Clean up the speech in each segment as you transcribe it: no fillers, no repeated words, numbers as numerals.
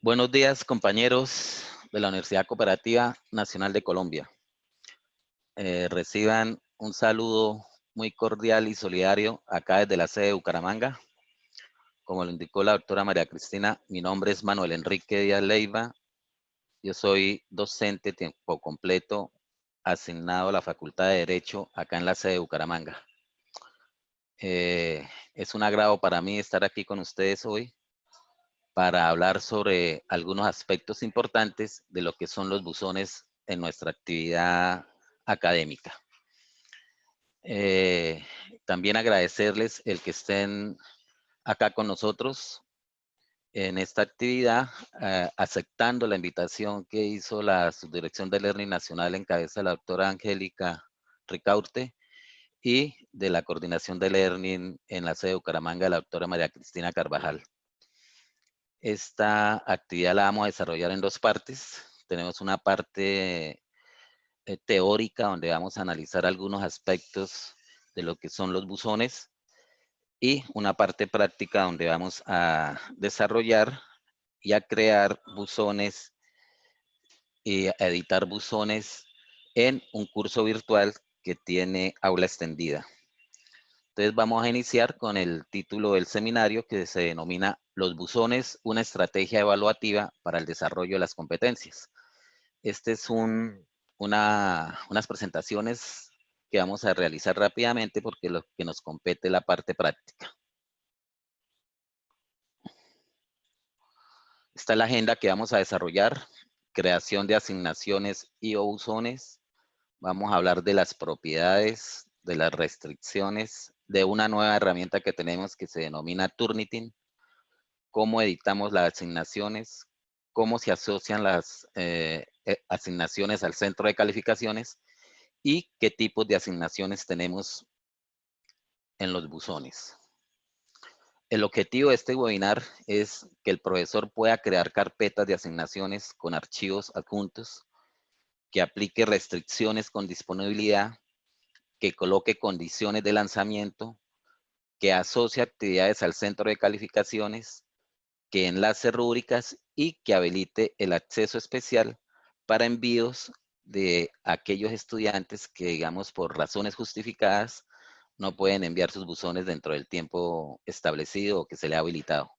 Buenos días, compañeros de la Universidad Cooperativa Nacional de Colombia. Reciban un saludo muy cordial y solidario acá desde la sede de Bucaramanga. Como lo indicó la doctora María Cristina, mi nombre es Manuel Enrique Díaz Leiva. Yo soy docente tiempo completo asignado a la Facultad de Derecho acá en la sede de Bucaramanga. Es un agrado para mí estar aquí con ustedes hoy para hablar sobre algunos aspectos importantes de lo que son los buzones en nuestra actividad académica. También agradecerles el que estén acá con nosotros en esta actividad, aceptando la invitación que hizo la Subdirección de Learning Nacional en cabeza de la doctora Angélica Ricaurte y de la Coordinación de Learning en la sede de Bucaramanga, la doctora María Cristina Carvajal. Esta actividad la vamos a desarrollar en dos partes. Tenemos una parte teórica donde vamos a analizar algunos aspectos de lo que son los buzones y una parte práctica donde vamos a desarrollar y a crear buzones y a editar buzones en un curso virtual que tiene aula extendida. Entonces vamos a iniciar con el título del seminario que se denomina Los buzones, una estrategia evaluativa para el desarrollo de las competencias. Este es unas presentaciones que vamos a realizar rápidamente porque lo que nos compete es la parte práctica. Esta es la agenda que vamos a desarrollar. Creación de asignaciones y o buzones. Vamos a hablar de las propiedades, de las restricciones, de una nueva herramienta que tenemos que se denomina Turnitin, cómo editamos las asignaciones, cómo se asocian las asignaciones al centro de calificaciones y qué tipos de asignaciones tenemos en los buzones. El objetivo de este webinar es que el profesor pueda crear carpetas de asignaciones con archivos adjuntos, que aplique restricciones con disponibilidad, que coloque condiciones de lanzamiento, que asocie actividades al centro de calificaciones, que enlace rúbricas y que habilite el acceso especial para envíos de aquellos estudiantes que, digamos, por razones justificadas, no pueden enviar sus buzones dentro del tiempo establecido o que se le ha habilitado.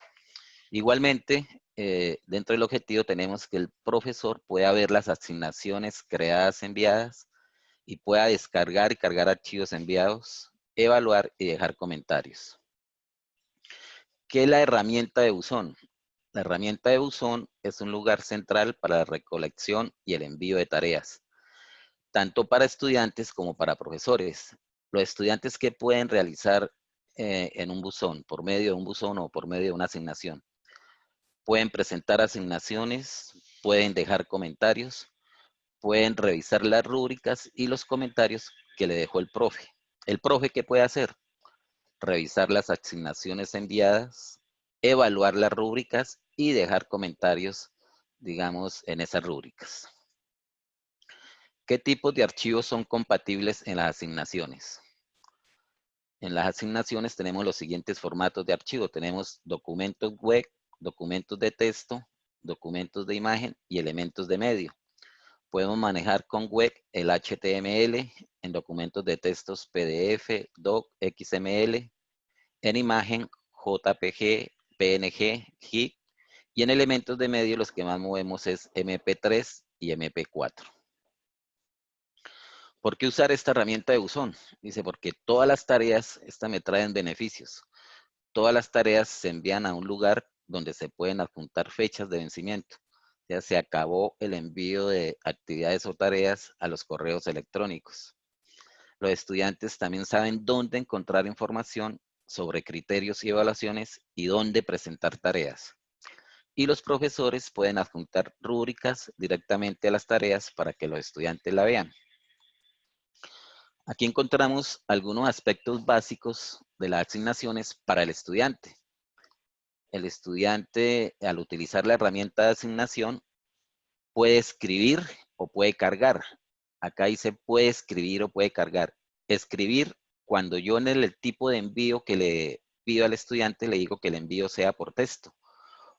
Igualmente, dentro del objetivo tenemos que el profesor pueda ver las asignaciones creadas enviadas y pueda descargar y cargar archivos enviados, evaluar y dejar comentarios. ¿Qué es la herramienta de buzón? La herramienta de buzón es un lugar central para la recolección y el envío de tareas, tanto para estudiantes como para profesores. Los estudiantes que pueden realizar en un buzón, por medio de un buzón o por medio de una asignación. Pueden presentar asignaciones, pueden dejar comentarios, pueden revisar las rúbricas y los comentarios que le dejó el profe. ¿El profe qué puede hacer? Revisar las asignaciones enviadas, evaluar las rúbricas y dejar comentarios, digamos, en esas rúbricas. ¿Qué tipos de archivos son compatibles en las asignaciones? En las asignaciones tenemos los siguientes formatos de archivo. Tenemos documentos web, documentos de texto, documentos de imagen y elementos de medio. Podemos manejar con web el HTML, en documentos de textos PDF, DOC, XML, en imagen JPG, PNG, GIF, y en elementos de medio los que más movemos es MP3 y MP4. ¿Por qué usar esta herramienta de buzón? Dice, porque todas las tareas, me traen beneficios. Todas las tareas se envían a un lugar donde se pueden adjuntar fechas de vencimiento. Ya se acabó el envío de actividades o tareas a los correos electrónicos. Los estudiantes también saben dónde encontrar información sobre criterios y evaluaciones y dónde presentar tareas. Y los profesores pueden adjuntar rúbricas directamente a las tareas para que los estudiantes la vean. Aquí encontramos algunos aspectos básicos de las asignaciones para el estudiante. El estudiante, al utilizar la herramienta de asignación, puede escribir o puede cargar. Acá dice puede escribir o puede cargar. Escribir cuando yo en el tipo de envío que le pido al estudiante le digo que el envío sea por texto.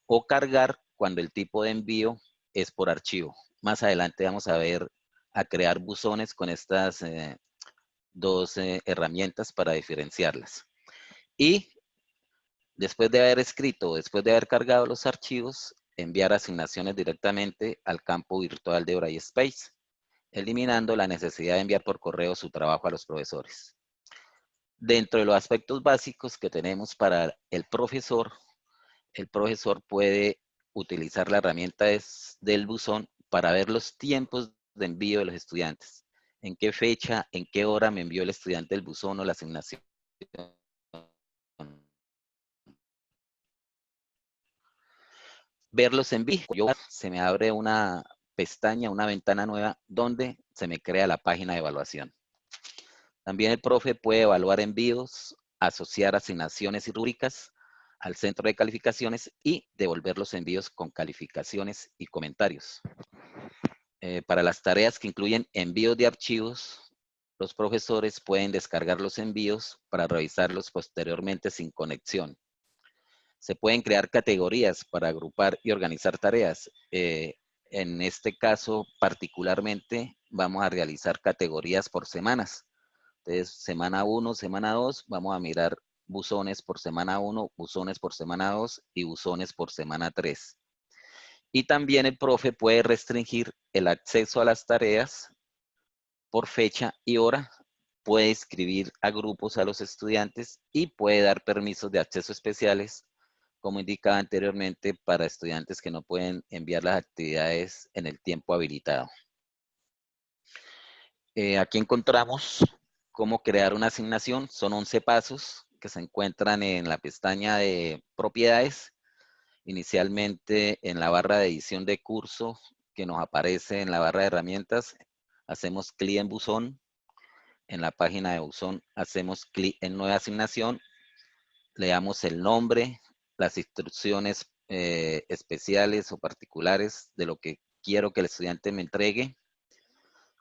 O cargar cuando el tipo de envío es por archivo. Más adelante vamos a crear buzones con estas dos herramientas para diferenciarlas. Y después de haber escrito, después de haber cargado los archivos, enviar asignaciones directamente al campo virtual de Brightspace, eliminando la necesidad de enviar por correo su trabajo a los profesores. Dentro de los aspectos básicos que tenemos para el profesor puede utilizar la herramienta del buzón para ver los tiempos de envío de los estudiantes. En qué fecha, en qué hora me envió el estudiante el buzón o la asignación. Verlos en vivo. Se me abre una pestaña, una ventana nueva donde se me crea la página de evaluación. También el profe puede evaluar envíos, asociar asignaciones y rúbricas al centro de calificaciones y devolver los envíos con calificaciones y comentarios. Para las tareas que incluyen envíos de archivos, los profesores pueden descargar los envíos para revisarlos posteriormente sin conexión. Se pueden crear categorías para agrupar y organizar tareas. En este caso, particularmente, vamos a realizar categorías por semanas. Entonces, semana 1, semana 2, vamos a mirar buzones por semana 1, buzones por semana 2 y buzones por semana 3. Y también el profe puede restringir el acceso a las tareas por fecha y hora, puede escribir a grupos a los estudiantes y puede dar permisos de acceso especiales, como indicaba anteriormente, para estudiantes que no pueden enviar las actividades en el tiempo habilitado. Aquí encontramos cómo crear una asignación. Son 11 pasos que se encuentran en la pestaña de propiedades. Inicialmente en la barra de edición de curso que nos aparece en la barra de herramientas, hacemos clic en buzón. En la página de buzón hacemos clic en nueva asignación, le damos el nombre, las instrucciones especiales o particulares de lo que quiero que el estudiante me entregue.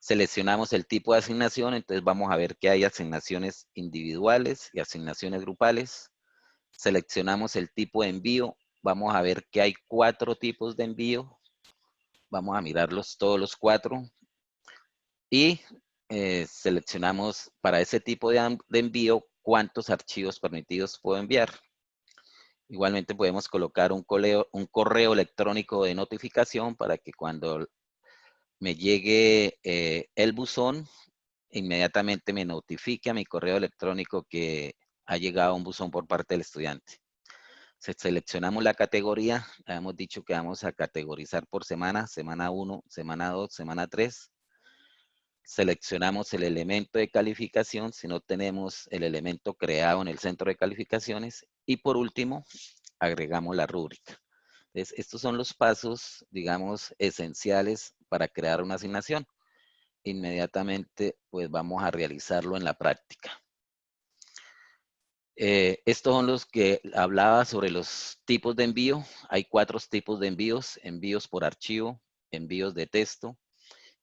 Seleccionamos el tipo de asignación, entonces vamos a ver que hay asignaciones individuales y asignaciones grupales. Seleccionamos el tipo de envío, vamos a ver que hay 4 tipos de envío. Vamos a mirarlos todos los 4. Y seleccionamos para ese tipo de envío cuántos archivos permitidos puedo enviar. Igualmente podemos colocar un correo electrónico de notificación para que cuando me llegue el buzón, inmediatamente me notifique a mi correo electrónico que ha llegado un buzón por parte del estudiante. Seleccionamos la categoría, hemos dicho que vamos a categorizar por semana, semana 1, semana 2, semana 3. Seleccionamos el elemento de calificación si no tenemos el elemento creado en el centro de calificaciones. Y por último, agregamos la rúbrica. Entonces, estos son los pasos, digamos, esenciales para crear una asignación. Inmediatamente, pues vamos a realizarlo en la práctica. Estos son los que hablaba sobre los tipos de envío. Hay 4 tipos de envíos: envíos por archivo, envíos de texto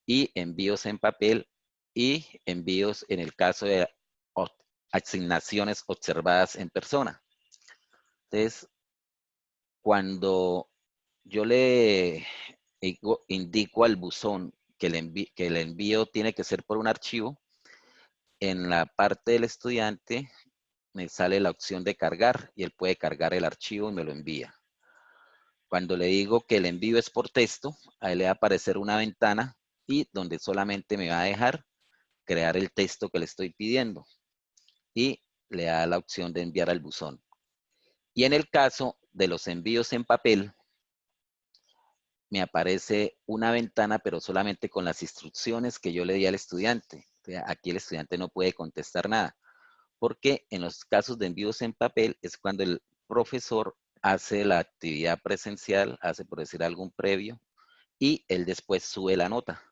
y envíos en papel y envíos en el caso de asignaciones observadas en persona. Entonces, cuando yo le indico al buzón que el envío tiene que ser por un archivo, en la parte del estudiante me sale la opción de cargar y él puede cargar el archivo y me lo envía. Cuando le digo que el envío es por texto, a él le va a aparecer una ventana y donde solamente me va a dejar crear el texto que le estoy pidiendo y le da la opción de enviar al buzón. Y en el caso de los envíos en papel, me aparece una ventana, pero solamente con las instrucciones que yo le di al estudiante. Aquí el estudiante no puede contestar nada, porque en los casos de envíos en papel es cuando el profesor hace la actividad presencial, hace por decir algún previo, y él después sube la nota.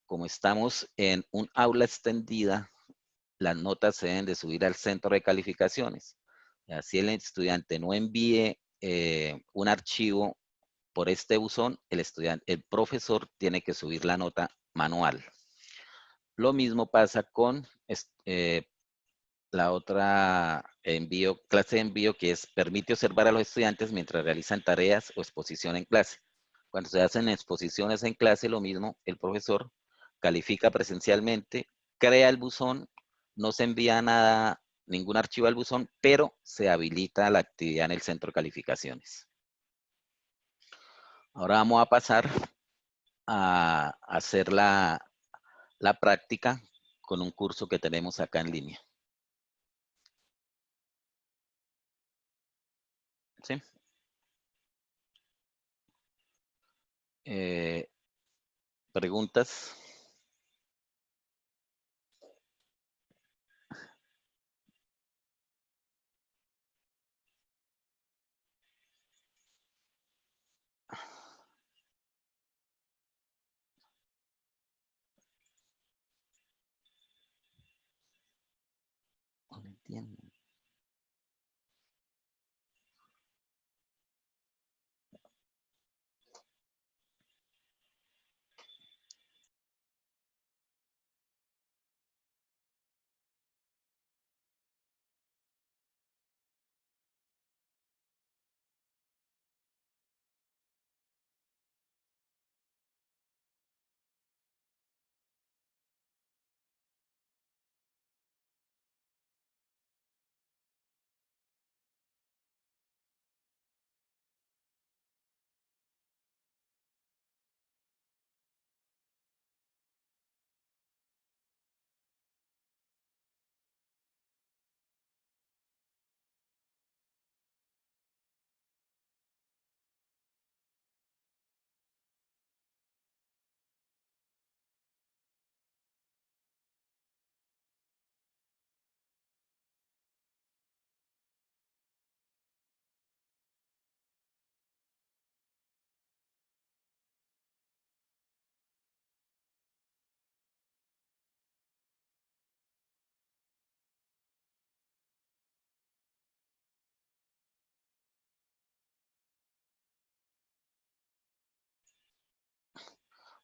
Como estamos en un aula extendida, las notas se deben de subir al centro de calificaciones. Si el estudiante no envíe un archivo por este buzón, el profesor tiene que subir la nota manual. Lo mismo pasa con La otra clase de envío que es permite observar a los estudiantes mientras realizan tareas o exposición en clase. Cuando se hacen exposiciones en clase, lo mismo, el profesor califica presencialmente, crea el buzón, no se envía nada, ningún archivo al buzón, pero se habilita la actividad en el centro de calificaciones. Ahora vamos a pasar a hacer la práctica con un curso que tenemos acá en línea. ¿Sí? ¿Preguntas? No entiendo.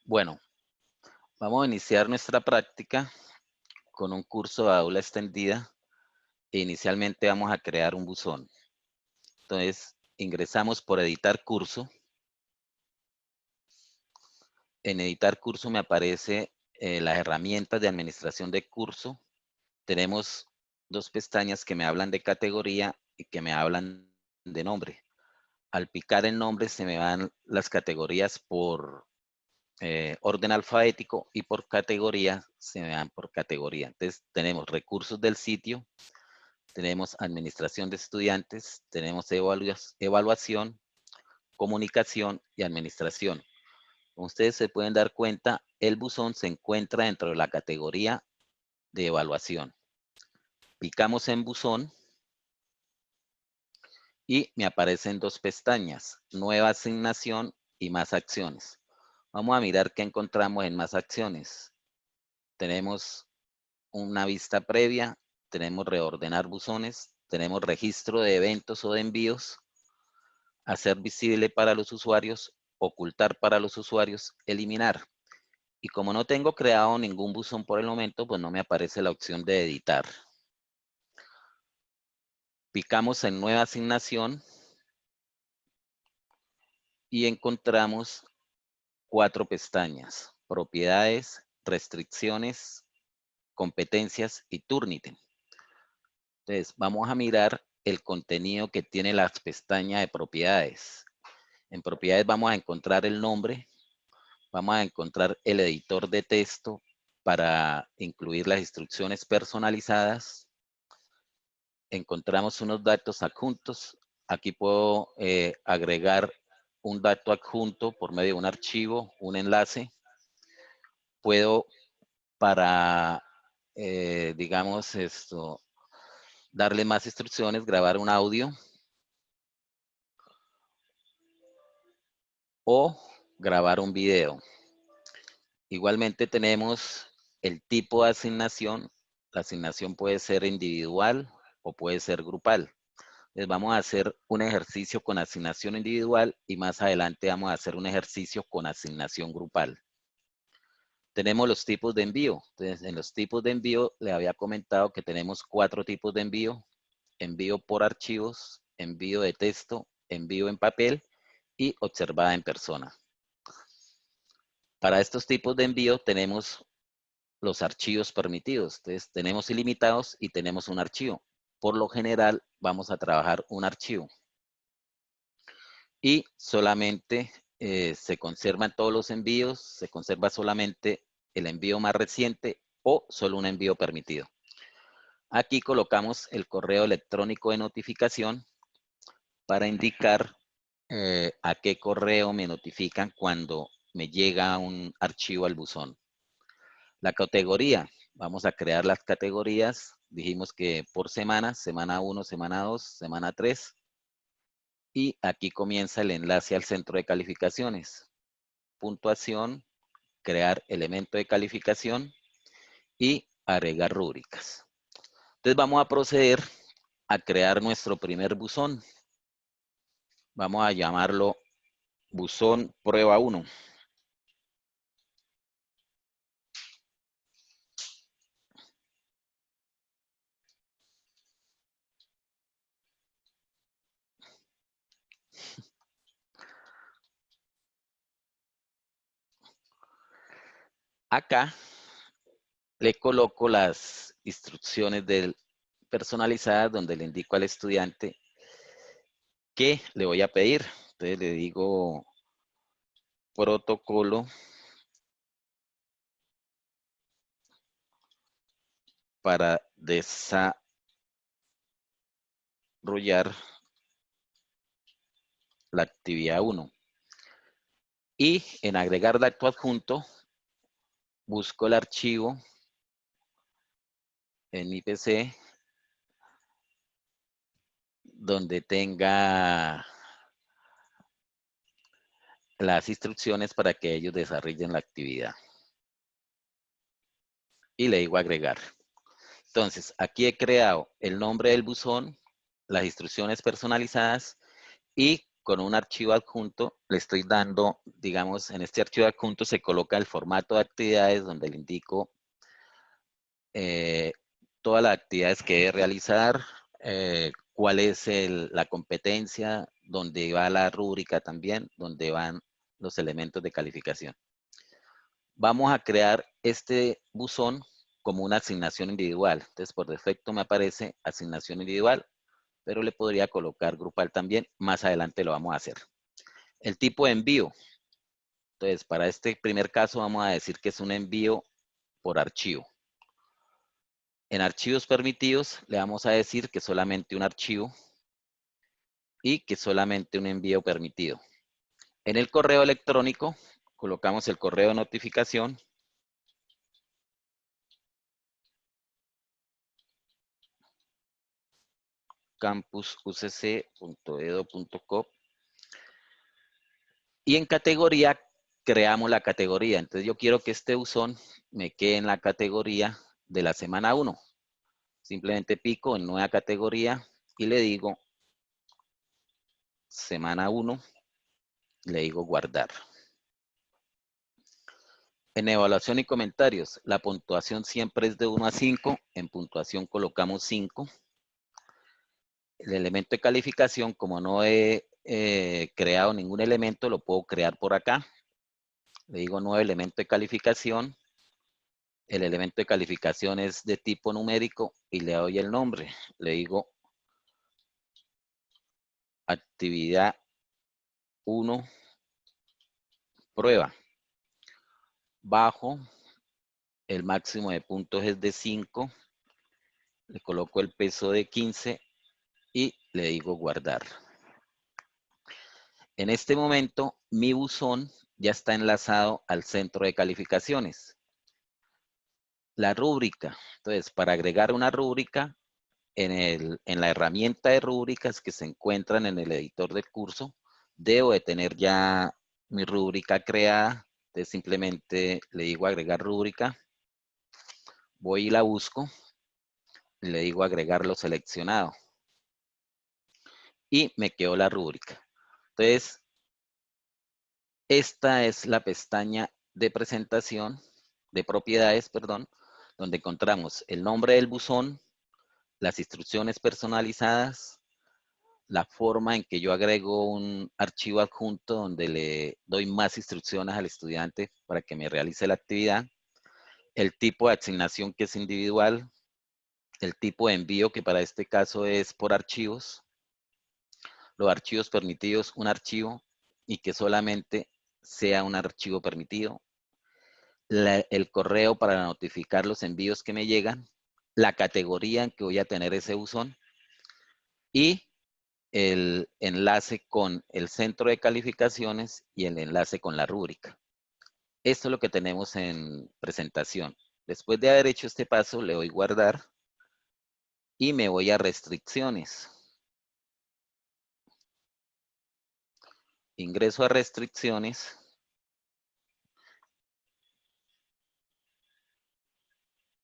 Bueno, vamos a iniciar nuestra práctica con un curso de aula extendida e inicialmente vamos a crear un buzón. Entonces, ingresamos por editar curso. En editar curso me aparece las herramientas de administración de curso. Tenemos dos pestañas que me hablan de categoría y que me hablan de nombre. Al picar en nombre se me van las categorías por orden alfabético y por categoría se me dan por categoría. Entonces tenemos recursos del sitio, tenemos administración de estudiantes, tenemos evaluación, comunicación y administración. Como ustedes se pueden dar cuenta, el buzón se encuentra dentro de la categoría de evaluación. Picamos en buzón y me aparecen dos pestañas, nueva asignación y más acciones. Vamos a mirar qué encontramos en más acciones. Tenemos una vista previa, tenemos reordenar buzones, tenemos registro de eventos o de envíos, hacer visible para los usuarios, ocultar para los usuarios, eliminar. Y como no tengo creado ningún buzón por el momento, pues no me aparece la opción de editar. Picamos en nueva asignación y encontramos 4 pestañas: propiedades, restricciones, competencias y Turnitin. Entonces, vamos a mirar el contenido que tiene las pestañas de propiedades. En propiedades vamos a encontrar el nombre, vamos a encontrar el editor de texto para incluir las instrucciones personalizadas. Encontramos unos datos adjuntos. Aquí puedo agregar un dato adjunto por medio de un archivo, un enlace. Puedo para, digamos, darle más instrucciones, grabar un audio o grabar un video. Igualmente tenemos el tipo de asignación. La asignación puede ser individual o puede ser grupal. Entonces vamos a hacer un ejercicio con asignación individual y más adelante vamos a hacer un ejercicio con asignación grupal. Tenemos los tipos de envío. Entonces, en los tipos de envío, le había comentado que tenemos 4 tipos de envío. Envío por archivos, envío de texto, envío en papel y observada en persona. Para estos tipos de envío tenemos los archivos permitidos. Entonces, tenemos ilimitados y tenemos un archivo. Por lo general, vamos a trabajar un archivo. Y solamente se conservan todos los envíos, se conserva solamente el envío más reciente o solo un envío permitido. Aquí colocamos el correo electrónico de notificación para indicar a qué correo me notifican cuando me llega un archivo al buzón. La categoría, vamos a crear las categorías. Dijimos que por semana, semana 1, semana 2, semana 3. Y aquí comienza el enlace al centro de calificaciones. Puntuación, crear elemento de calificación y agregar rúbricas. Entonces vamos a proceder a crear nuestro primer buzón. Vamos a llamarlo buzón prueba 1. Acá le coloco las instrucciones personalizadas donde le indico al estudiante qué le voy a pedir. Entonces le digo protocolo para desarrollar la actividad 1. Y en agregar dato adjunto, busco el archivo en mi PC donde tenga las instrucciones para que ellos desarrollen la actividad. Y le digo agregar. Entonces, aquí he creado el nombre del buzón, las instrucciones personalizadas y con un archivo adjunto le estoy dando, digamos, en este archivo adjunto se coloca el formato de actividades donde le indico todas las actividades que debe realizar, cuál es la competencia, dónde va la rúbrica también, dónde van los elementos de calificación. Vamos a crear este buzón como una asignación individual. Entonces, por defecto me aparece asignación individual, pero le podría colocar grupal también. Más adelante lo vamos a hacer. El tipo de envío. Entonces, para este primer caso vamos a decir que es un envío por archivo. En archivos permitidos le vamos a decir que solamente un archivo y que solamente un envío permitido. En el correo electrónico colocamos el correo de notificación. campusucc.edu.co. Y en categoría creamos la categoría. Entonces yo quiero que este buzón me quede en la categoría de la semana 1. Simplemente pico en nueva categoría y le digo semana 1, le digo guardar. En evaluación y comentarios, la puntuación siempre es de 1 a 5. En puntuación colocamos 5. El elemento de calificación, como no he creado ningún elemento, lo puedo crear por acá. Le digo nuevo elemento de calificación. El elemento de calificación es de tipo numérico y le doy el nombre. Le digo actividad 1, prueba. Bajo, el máximo de puntos es de 5. Le coloco el peso de 15 y le digo guardar. En este momento, mi buzón ya está enlazado al centro de calificaciones. La rúbrica. Entonces, para agregar una rúbrica, en la herramienta de rúbricas que se encuentran en el editor del curso, debo de tener ya mi rúbrica creada. Entonces, simplemente le digo agregar rúbrica. Voy y la busco. Y le digo agregar lo seleccionado. Y me quedó la rúbrica. Entonces, esta es la pestaña de presentación de propiedades, perdón, donde encontramos el nombre del buzón, las instrucciones personalizadas, la forma en que yo agrego un archivo adjunto donde le doy más instrucciones al estudiante para que me realice la actividad, el tipo de asignación que es individual, el tipo de envío que para este caso es por archivos, los archivos permitidos, un archivo y que solamente sea un archivo permitido, el correo para notificar los envíos que me llegan, la categoría en que voy a tener ese buzón y el enlace con el centro de calificaciones y el enlace con la rúbrica. Esto es lo que tenemos en presentación. Después de haber hecho este paso, le doy guardar y me voy a restricciones. Ingreso a restricciones.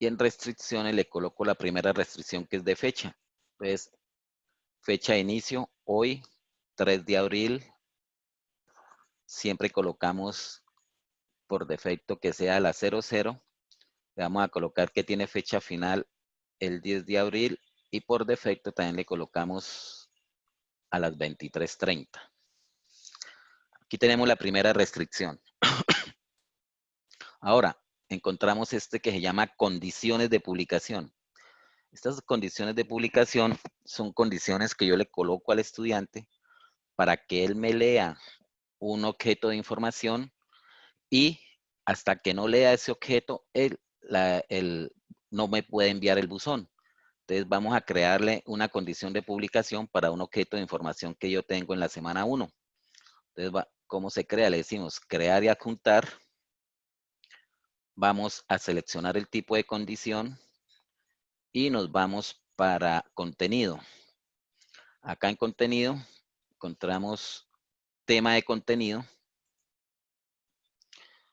Y en restricciones le coloco la primera restricción que es de fecha. Entonces, fecha de inicio, hoy, 3 de abril. Siempre colocamos por defecto que sea la 00. Le vamos a colocar que tiene fecha final el 10 de abril y por defecto también le colocamos a las 23:30. Aquí tenemos la primera restricción. Ahora, encontramos este que se llama condiciones de publicación. Estas condiciones de publicación son condiciones que yo le coloco al estudiante para que él me lea un objeto de información y hasta que no lea ese objeto, él no me puede enviar el buzón. Entonces vamos a crearle una condición de publicación para un objeto de información que yo tengo en la semana 1. Entonces, ¿cómo se crea? Le decimos crear y adjuntar. Vamos a seleccionar el tipo de condición y nos vamos para contenido. Acá en contenido encontramos tema de contenido.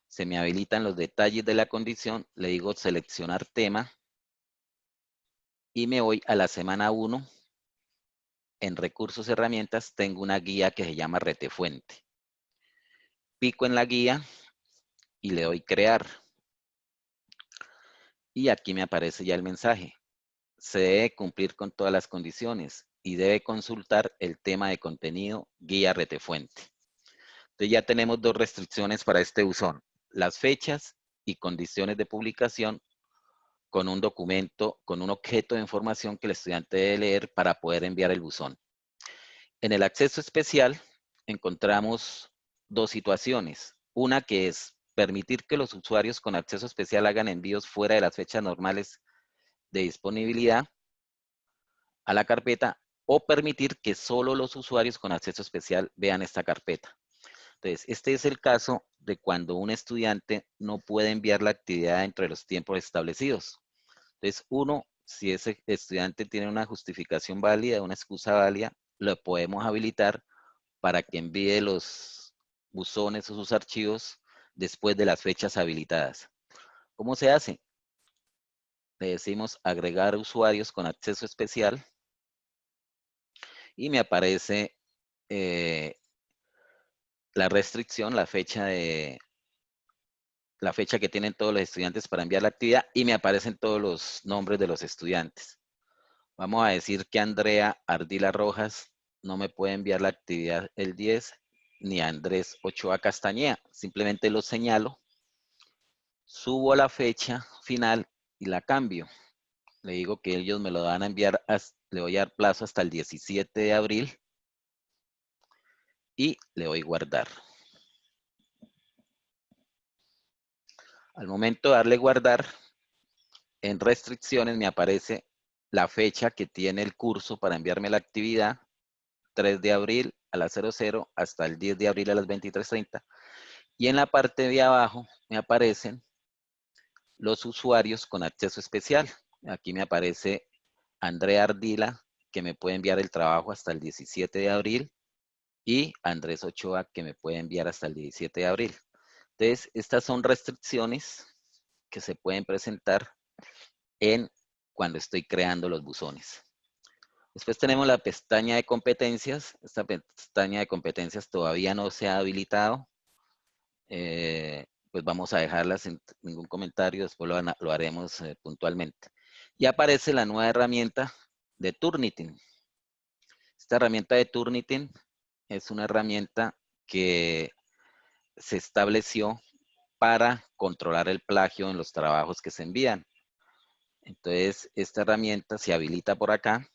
Se me habilitan los detalles de la condición. Le digo seleccionar tema. Y me voy a la semana 1. En recursos herramientas tengo una guía que se llama Retefuente. Pico en la guía y le doy crear. Y aquí me aparece ya el mensaje. Se debe cumplir con todas las condiciones y debe consultar el tema de contenido guía Retefuente. Entonces ya tenemos 2 restricciones para este buzón. Las fechas y condiciones de publicación con un documento, con un objeto de información que el estudiante debe leer para poder enviar el buzón. En el acceso especial encontramos 2 situaciones. Una que es permitir que los usuarios con acceso especial hagan envíos fuera de las fechas normales de disponibilidad a la carpeta o permitir que solo los usuarios con acceso especial vean esta carpeta. Entonces, este es el caso de cuando un estudiante no puede enviar la actividad dentro de los tiempos establecidos. Entonces, si ese estudiante tiene una justificación válida, una excusa válida, lo podemos habilitar para que envíe los buzones o sus archivos después de las fechas habilitadas. ¿Cómo se hace? Le decimos agregar usuarios con acceso especial y me aparece la restricción, la fecha que tienen todos los estudiantes para enviar la actividad y me aparecen todos los nombres de los estudiantes. Vamos a decir que Andrea Ardila Rojas no me puede enviar la actividad el 10, ni Andrés Ochoa Castañeda. Simplemente lo señalo, subo la fecha final y la cambio. Le digo que ellos me lo van a enviar, le voy a dar plazo hasta el 17 de abril y le doy guardar. Al momento de darle guardar, en restricciones me aparece la fecha que tiene el curso para enviarme la actividad, 3 de abril a las 00 hasta el 10 de abril a las 23:30. Y en la parte de abajo me aparecen los usuarios con acceso especial. Aquí me aparece Andrea Ardila, que me puede enviar el trabajo hasta el 17 de abril, y Andrés Ochoa, que me puede enviar hasta el 17 de abril. Entonces, estas son restricciones que se pueden presentar cuando estoy creando los buzones. Después tenemos la pestaña de competencias. Esta pestaña de competencias todavía no se ha habilitado, pues vamos a dejarla sin ningún comentario, después lo haremos puntualmente. Y aparece la nueva herramienta de Turnitin. Esta herramienta de Turnitin es una herramienta que se estableció para controlar el plagio en los trabajos que se envían. Entonces, esta herramienta se habilita por acá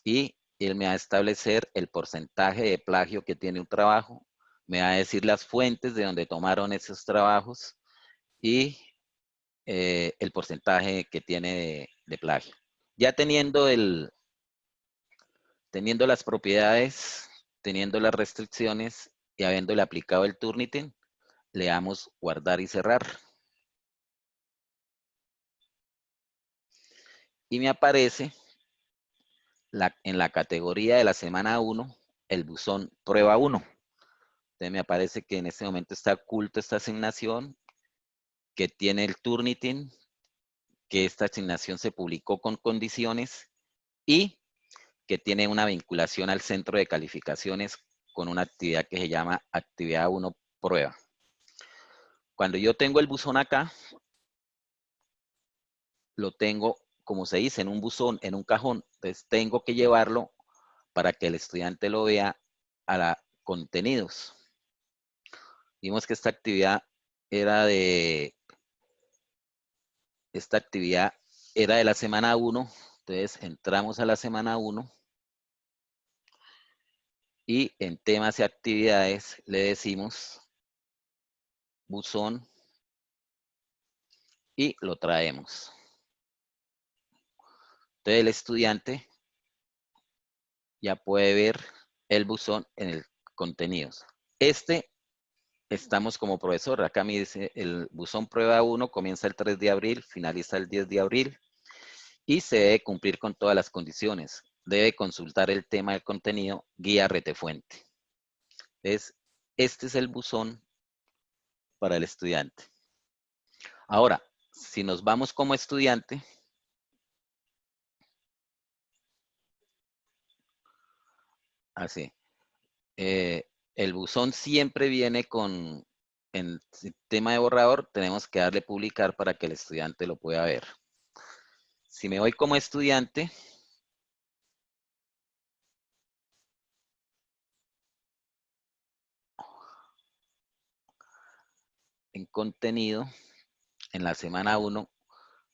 y él me va a establecer el porcentaje de plagio que tiene un trabajo, me va a decir las fuentes de donde tomaron esos trabajos y el porcentaje que tiene de plagio. Ya teniendo las propiedades, teniendo las restricciones y habiéndole aplicado el Turnitin, le damos guardar y cerrar. Y me aparece en la categoría de la semana 1, el buzón prueba 1. Entonces me aparece que en este momento está oculto esta asignación, que tiene el Turnitin, que esta asignación se publicó con condiciones y que tiene una vinculación al centro de calificaciones con una actividad que se llama actividad 1 prueba. Cuando yo tengo el buzón acá, lo tengo, como se dice, en un buzón, en un cajón. Entonces tengo que llevarlo para que el estudiante lo vea a la contenidos. Vimos que esta actividad era de la semana 1. Entonces entramos a la semana 1 y en temas y actividades le decimos buzón y lo traemos. Entonces el estudiante ya puede ver el buzón en el contenidos. Estamos como profesor, acá me dice el buzón prueba 1 comienza el 3 de abril, finaliza el 10 de abril y se debe cumplir con todas las condiciones. Debe consultar el tema del contenido, guía retefuente. Entonces, este es el buzón para el estudiante. Ahora, si nos vamos como estudiante, así, el buzón siempre viene con, en tema de borrador, tenemos que darle publicar para que el estudiante lo pueda ver. Si me voy como estudiante, en contenido, en la semana 1,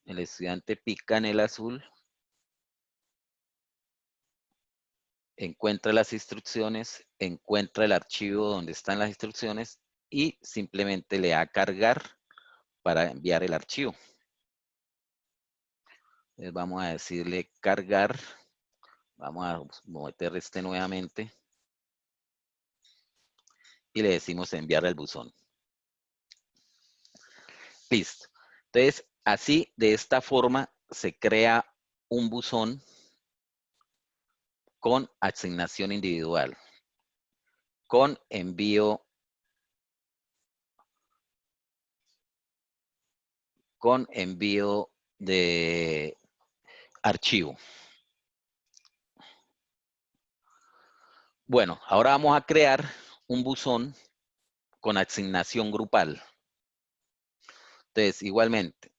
el estudiante pica en el azul, encuentra las instrucciones, encuentra el archivo donde están las instrucciones y simplemente le da a cargar para enviar el archivo. Entonces vamos a decirle cargar, vamos a meter este nuevamente y le decimos enviar al buzón. Listo. Entonces, así, de esta forma, se crea un buzón con asignación individual, con envío de archivo. Bueno, ahora vamos a crear un buzón con asignación grupal. Entonces, igualmente,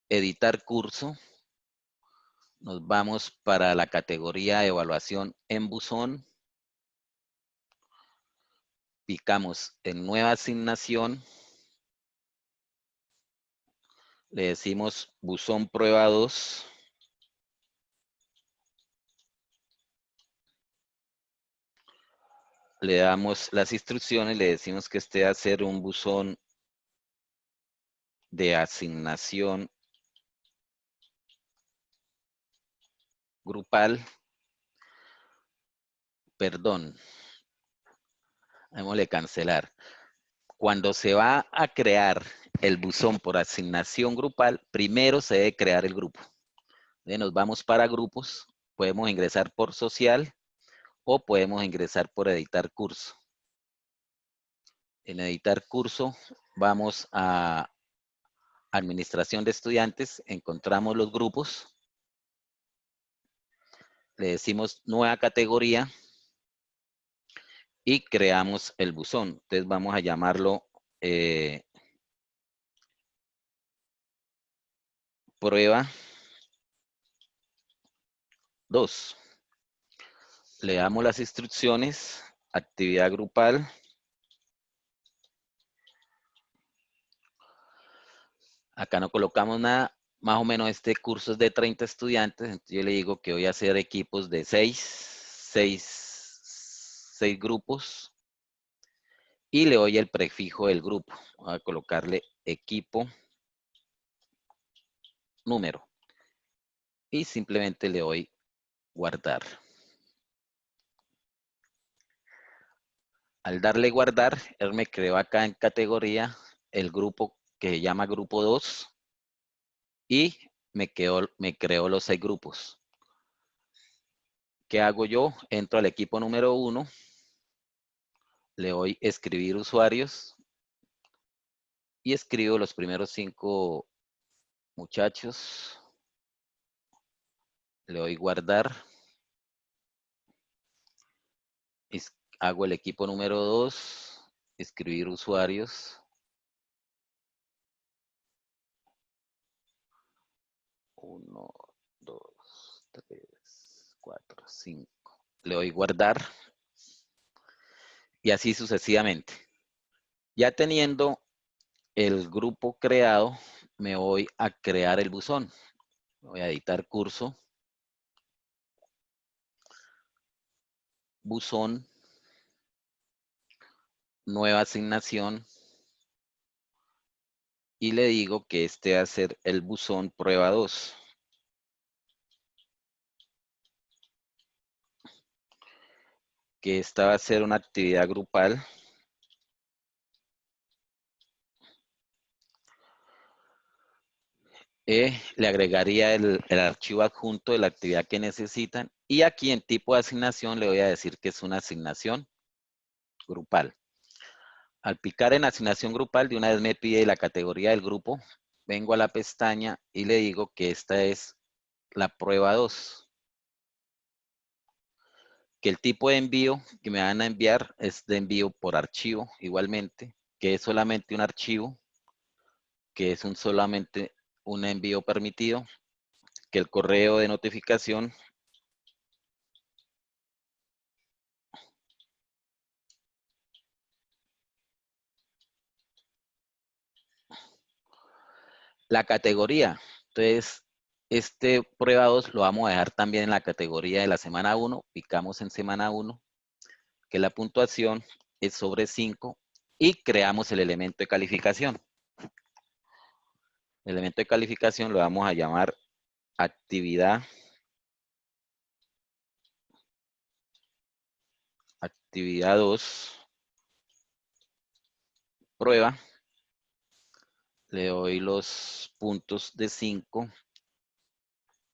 editar curso. Nos vamos para la categoría de evaluación en buzón. Picamos en nueva asignación. Le decimos buzón prueba 2. Le damos las instrucciones, le decimos que este va a ser un buzón de asignación grupal. Perdón, démosle cancelar. Cuando se va a crear el buzón por asignación grupal, primero se debe crear el grupo. Nos vamos para grupos, podemos ingresar por social o podemos ingresar por editar curso. En editar curso vamos a administración de estudiantes, encontramos los grupos, le decimos nueva categoría y creamos el buzón. Entonces vamos a llamarlo prueba 2. Le damos las instrucciones, actividad grupal. Acá no colocamos nada. Más o menos este curso es de 30 estudiantes. Entonces yo le digo que voy a hacer equipos de 6 grupos. Y le doy el prefijo del grupo. Voy a colocarle equipo número. Y simplemente le doy guardar. Al darle guardar, él me creó acá en categoría el grupo que se llama grupo 2 y me creó los 6 grupos. ¿Qué hago yo? Entro al equipo número 1, le doy escribir usuarios y escribo los primeros 5 muchachos. Le doy guardar. Hago el equipo número 2, escribir usuarios. 1, 2, 3, 4, 5. Le doy guardar. Y así sucesivamente. Ya teniendo el grupo creado, me voy a crear el buzón. Voy a editar curso. Buzón. Nueva asignación. Y le digo que este va a ser el buzón prueba 2. Que esta va a ser una actividad grupal. Le agregaría el archivo adjunto de la actividad que necesitan. Y aquí en tipo de asignación le voy a decir que es una asignación grupal. Al picar en asignación grupal, de una vez me pide la categoría del grupo. Vengo a la pestaña y le digo que esta es la prueba 2. Que el tipo de envío que me van a enviar es de envío por archivo igualmente, que es solamente un archivo, que es solamente un envío permitido, que el correo de notificación la categoría. Entonces, este prueba 2 lo vamos a dejar también en la categoría de la semana 1. Picamos en semana 1, que la puntuación es sobre 5 y creamos el elemento de calificación. El elemento de calificación lo vamos a llamar actividad. Actividad 2. Prueba. Le doy los puntos de 5.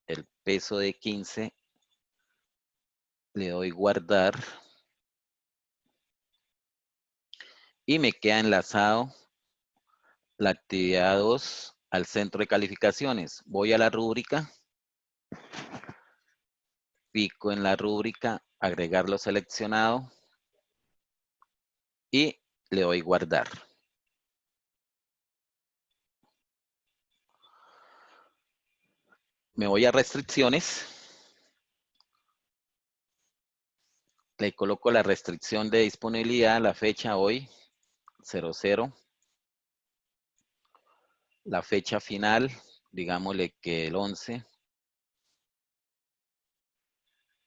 El peso de 15. Le doy guardar. Y me queda enlazado la actividad 2 al centro de calificaciones. Voy a la rúbrica. Pico en la rúbrica, agregar lo seleccionado. Y le doy guardar. Me voy a restricciones. Le coloco la restricción de disponibilidad, la fecha hoy, 00. La fecha final, digámosle que el 11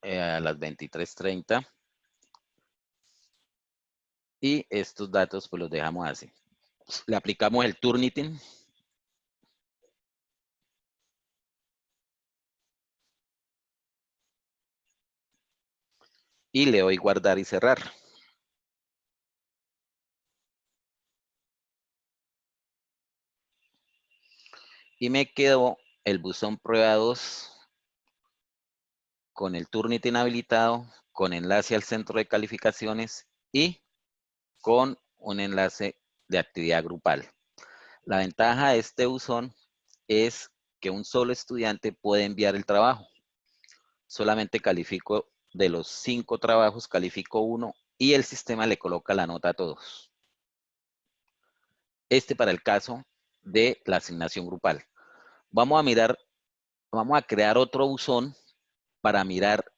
a las 23:30. Y estos datos pues los dejamos así. Le aplicamos el Turnitin. Y le doy guardar y cerrar. Y me quedó el buzón prueba 2 con el Turnitin habilitado, con enlace al centro de calificaciones y con un enlace de actividad grupal. La ventaja de este buzón es que un solo estudiante puede enviar el trabajo. Solamente califico de los 5 trabajos, califico 1 y el sistema le coloca la nota a todos. Para el caso de la asignación grupal. Vamos a mirar, vamos a crear otro buzón para mirar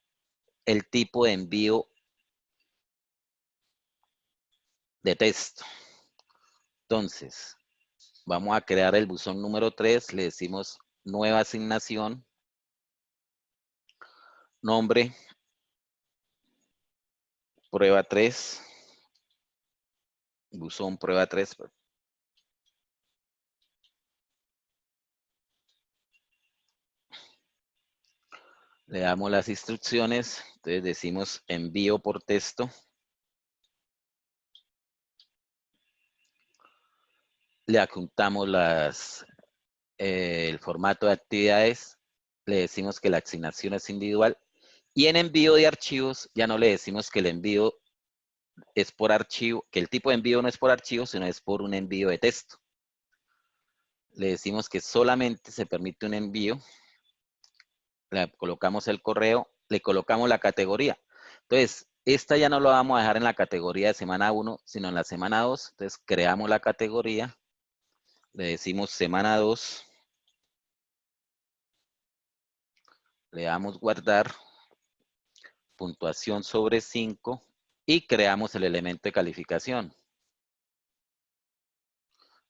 el tipo de envío de texto. Entonces, vamos a crear el buzón número 3, le decimos nueva asignación, nombre, prueba 3, buzón prueba 3. Le damos las instrucciones, entonces decimos envío por texto. Le adjuntamos el formato de actividades, le decimos que la asignación es individual y en envío de archivos ya no le decimos que el envío es por archivo, que el tipo de envío no es por archivo, sino es por un envío de texto. Le decimos que solamente se permite un envío, le colocamos el correo, le colocamos la categoría. Entonces, esta ya no lo vamos a dejar en la categoría de semana 1, sino en la semana 2. Entonces, creamos la categoría, le decimos semana 2, le damos guardar, puntuación sobre 5 y creamos el elemento de calificación.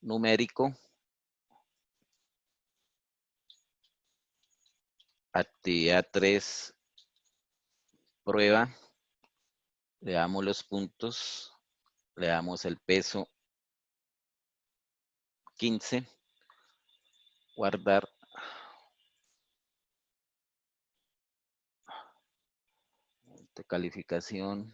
Numérico, actividad 3, prueba, le damos los puntos, le damos el peso 15, guardar, de calificación,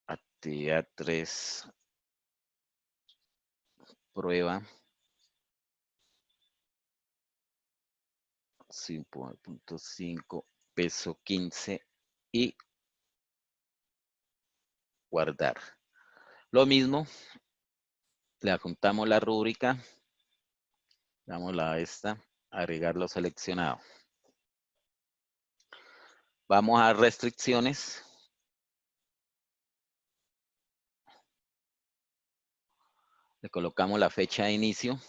actividad 3, prueba, 5.5, peso 15 y guardar. Lo mismo, le adjuntamos la rúbrica, damos la esta, agregar lo seleccionado. Vamos a restricciones. Le colocamos la fecha de inicio.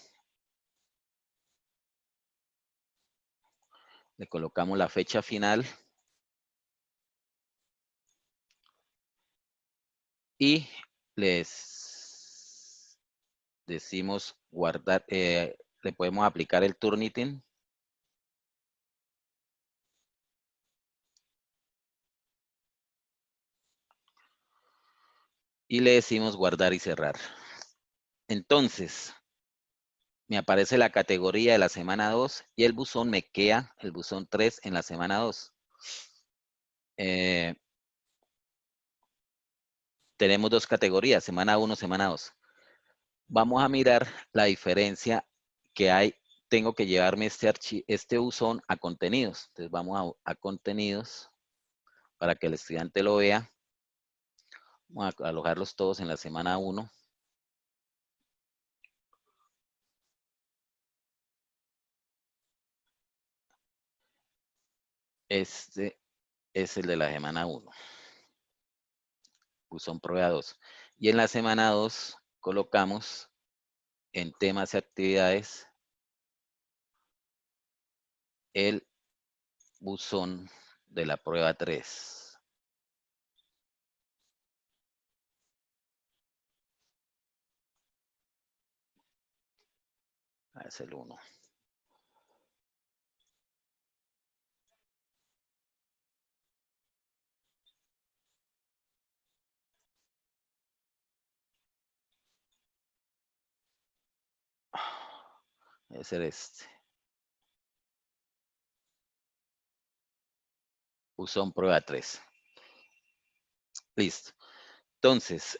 Le colocamos la fecha final. Y les decimos guardar, le podemos aplicar el Turnitin. Y le decimos guardar y cerrar. Entonces, me aparece la categoría de la semana 2 y el buzón me queda, el buzón 3 en la semana 2. Tenemos dos categorías, semana 1, semana 2. Vamos a mirar la diferencia que hay. Tengo que llevarme este buzón a contenidos. Entonces vamos a contenidos para que el estudiante lo vea. Vamos a alojarlos todos en la semana 1. Este es el de la semana 1. Buzón prueba 2. Y en la semana 2 colocamos en temas y actividades el buzón de la prueba 3. Es el 1. Debe ser este. Buzón prueba 3. Listo. Entonces,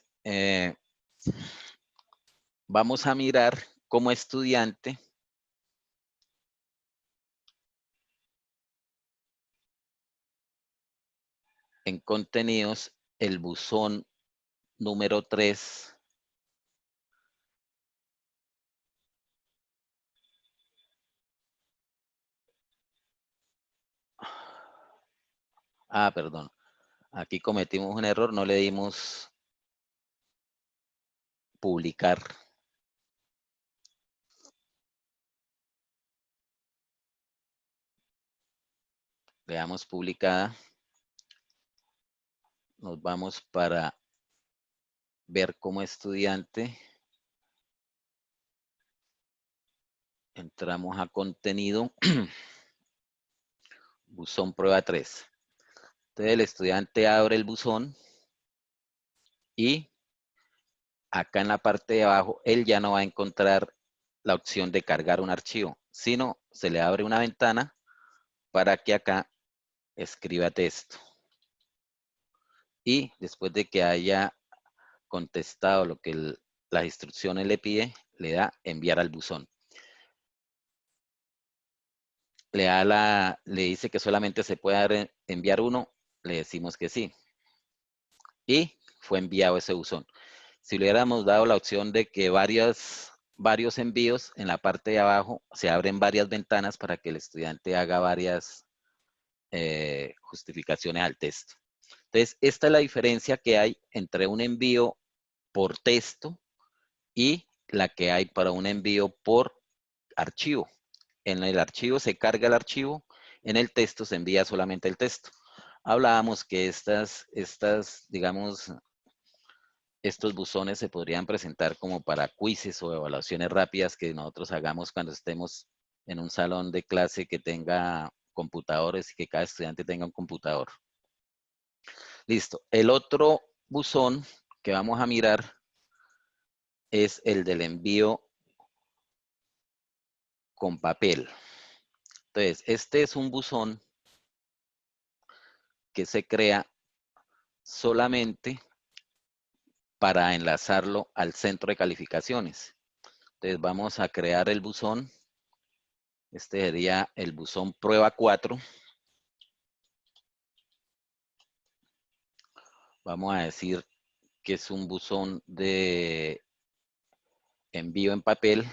vamos a mirar como estudiante en contenidos el buzón número 3. Perdón. Aquí cometimos un error, no le dimos publicar. Le damos publicada. Nos vamos para ver como estudiante. Entramos a contenido. Buzón prueba 3. Entonces el estudiante abre el buzón y acá en la parte de abajo él ya no va a encontrar la opción de cargar un archivo, sino se le abre una ventana para que acá escriba texto. Y después de que haya contestado lo que las instrucciones le pide, le da enviar al buzón. Le dice que solamente se puede enviar uno, le decimos que sí. Y fue enviado ese buzón. Si le hubiéramos dado la opción de que varios envíos, en la parte de abajo se abren varias ventanas para que el estudiante haga varias justificaciones al texto. Entonces, esta es la diferencia que hay entre un envío por texto y la que hay para un envío por archivo. En el archivo se carga el archivo, en el texto se envía solamente el texto. Hablábamos que digamos, estos buzones se podrían presentar como para quizzes o evaluaciones rápidas que nosotros hagamos cuando estemos en un salón de clase que tenga computadores y que cada estudiante tenga un computador. Listo. El otro buzón que vamos a mirar es el del envío con papel. Entonces, este es un buzón que se crea solamente para enlazarlo al centro de calificaciones. Entonces, vamos a crear el buzón. Este sería el buzón prueba 4. Vamos a decir que es un buzón de envío en papel.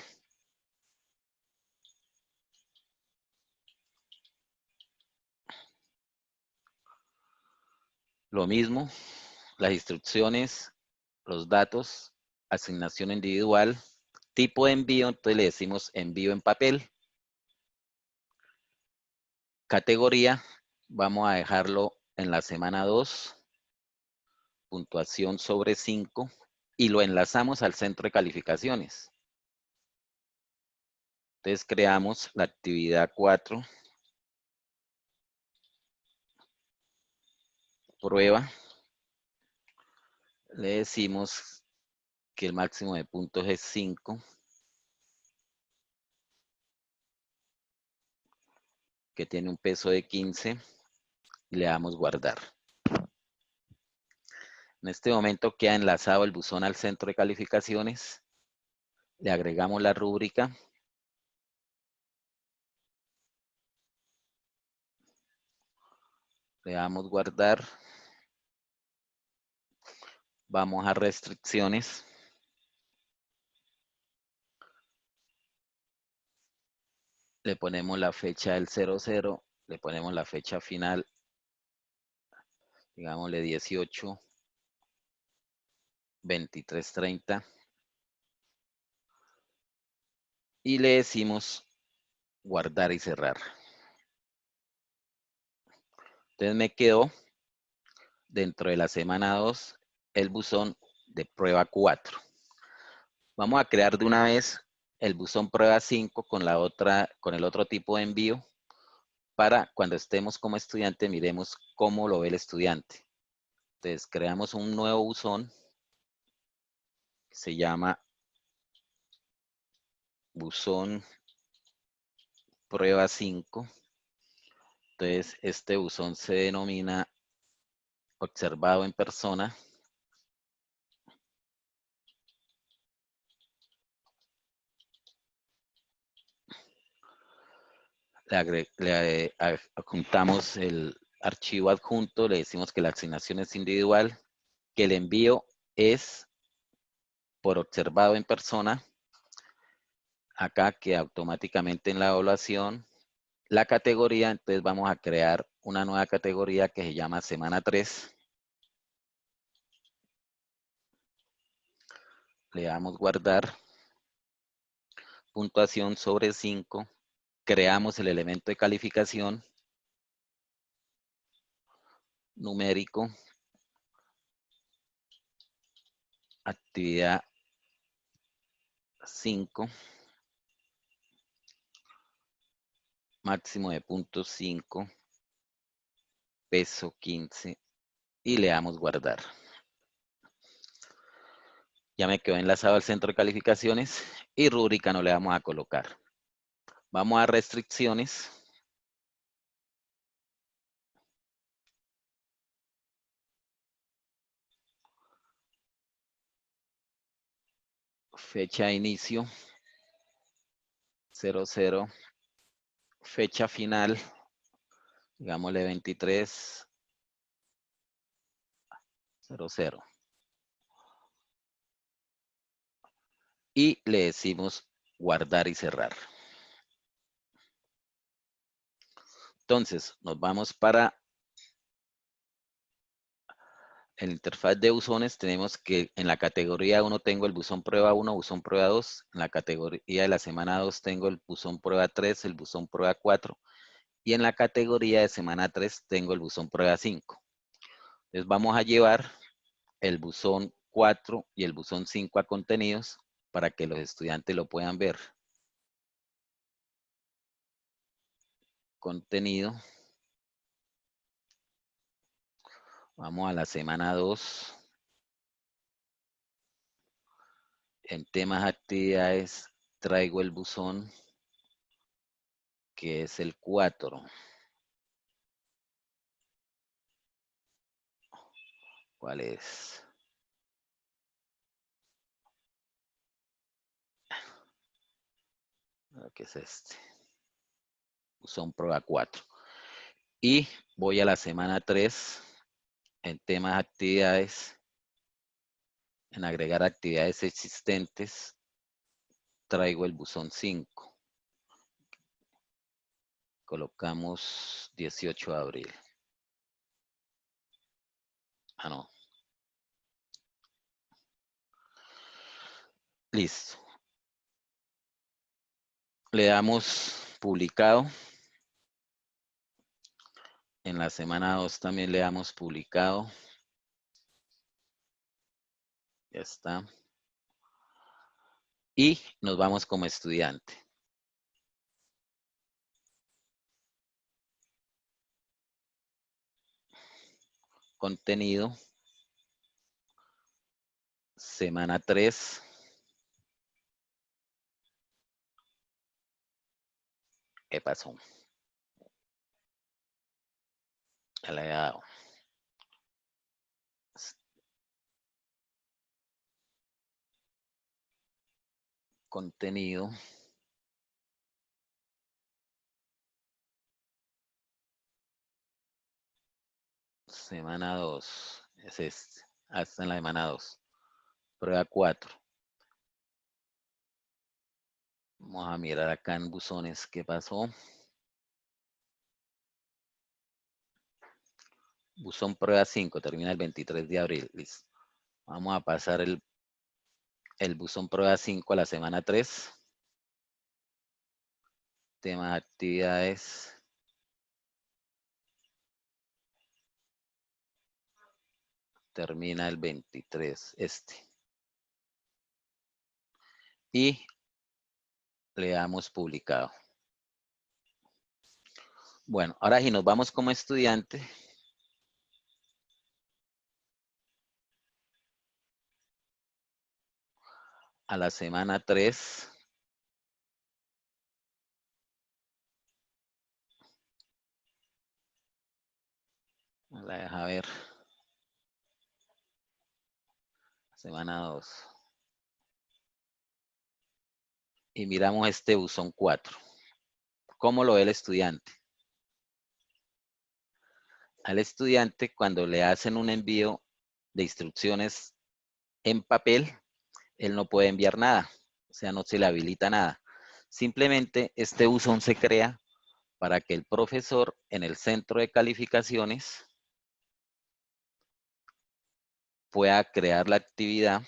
Lo mismo, las instrucciones, los datos, asignación individual, tipo de envío, entonces le decimos envío en papel. Categoría, vamos a dejarlo en la semana 2, puntuación sobre 5, y lo enlazamos al centro de calificaciones. Entonces creamos la actividad 4, prueba. Le decimos que el máximo de puntos es 5, que tiene un peso de 15, y le damos guardar. En este momento queda enlazado el buzón al centro de calificaciones. Le agregamos la rúbrica. Le damos guardar. Vamos a restricciones. Le ponemos la fecha del 00. Le ponemos la fecha final. Digámosle 18, 23:30. Y le decimos guardar y cerrar. Entonces me quedó dentro de la semana 2 el buzón de prueba 4. Vamos a crear de una vez el buzón prueba 5 con el otro tipo de envío para cuando estemos como estudiante miremos cómo lo ve el estudiante. Entonces creamos un nuevo buzón que se llama buzón prueba 5. Entonces este buzón se denomina observado en persona. Le adjuntamos el archivo adjunto, le decimos que la asignación es individual, que el envío es por observado en persona. Acá que automáticamente en la evaluación, la categoría, entonces vamos a crear una nueva categoría que se llama semana 3. Le damos guardar. Puntuación sobre 5. Creamos el elemento de calificación. numérico, actividad 5, máximo de punto 5, peso 15 y le damos guardar. Ya me quedó enlazado al centro de calificaciones y rúbrica no le vamos a colocar. Vamos a restricciones. Fecha de inicio 00. Fecha final, digámosle 23/00. Y le decimos guardar y cerrar. Entonces, nos vamos para el interfaz de buzones. Tenemos que en la categoría 1 tengo el buzón prueba 1, buzón prueba 2. En la categoría de la semana 2 tengo el buzón prueba 3, el buzón prueba 4. Y en la categoría de semana 3 tengo el buzón prueba 5. Entonces vamos a llevar el buzón 4 y el buzón 5 a contenidos para que los estudiantes lo puedan ver. Contenido. Vamos a la semana 2. En temas actividades traigo el buzón que es el 4. ¿Cuál es? ¿Qué es este? Buzón prueba 4. Y voy a la semana 3. En temas actividades. En agregar actividades existentes. Traigo el buzón 5. Colocamos 18 de abril. Ah, no. Listo. Le damos publicado. En la semana 2 también le damos publicado. Ya está. Y nos vamos como estudiante. Contenido. Semana 3. ¿Qué pasó? Ya le he dado. Contenido. Semana 2. Es este. Hasta en la semana 2. Prueba 4. Vamos a mirar acá en buzones qué pasó. Buzón prueba 5. Termina el 23 de abril. Listo. Vamos a pasar el buzón prueba 5 a la semana 3. Temas de actividades. Termina el 23. Este. Y le damos publicado. Bueno, ahora si nos vamos como estudiante. A la semana 3. La deja ver. Semana 2. Y miramos este buzón 4. ¿Cómo lo ve el estudiante? Al estudiante, cuando le hacen un envío de instrucciones en papel, él no puede enviar nada. O sea, no se le habilita nada. Simplemente este buzón se crea para que el profesor en el centro de calificaciones pueda crear la actividad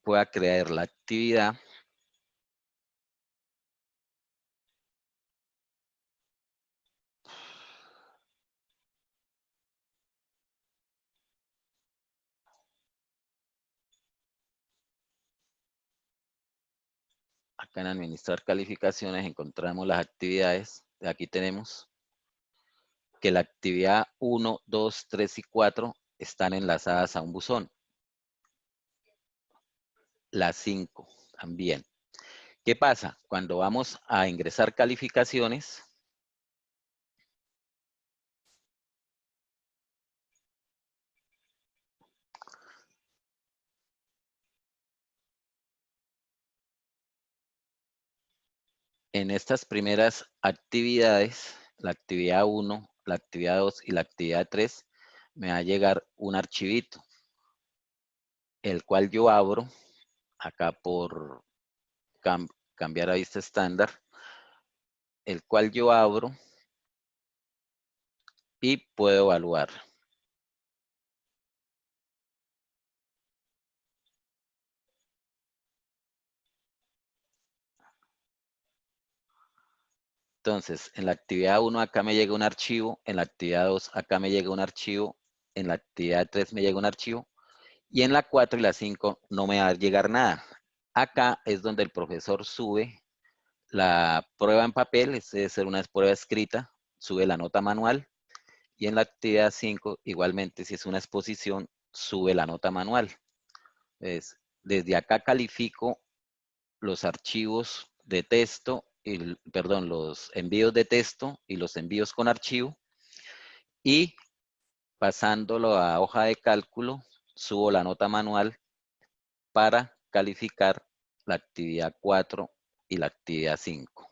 pueda crear la actividad acá en administrar calificaciones. Encontramos las actividades. Aquí tenemos que la actividad 1, 2, 3 y 4 están enlazadas a un buzón. La 5 también. ¿Qué pasa? Cuando vamos a ingresar calificaciones, en estas primeras actividades, la actividad 1, la actividad 2 y la actividad 3, me va a llegar un archivito, el cual yo abro acá por cambiar a vista estándar, el cual yo abro y puedo evaluar. Entonces, en la actividad 1 acá me llega un archivo, en la actividad 2 acá me llega un archivo, en la actividad 3 me llega un archivo, y en la 4 y la 5 no me va a llegar nada. Acá es donde el profesor sube la prueba en papel, es debe ser una prueba escrita, sube la nota manual, y en la actividad 5, igualmente, si es una exposición, sube la nota manual. Desde acá califico los archivos de texto, perdón, los envíos de texto y los envíos con archivo, y pasándolo a hoja de cálculo, subo la nota manual para calificar la actividad 4 y la actividad 5.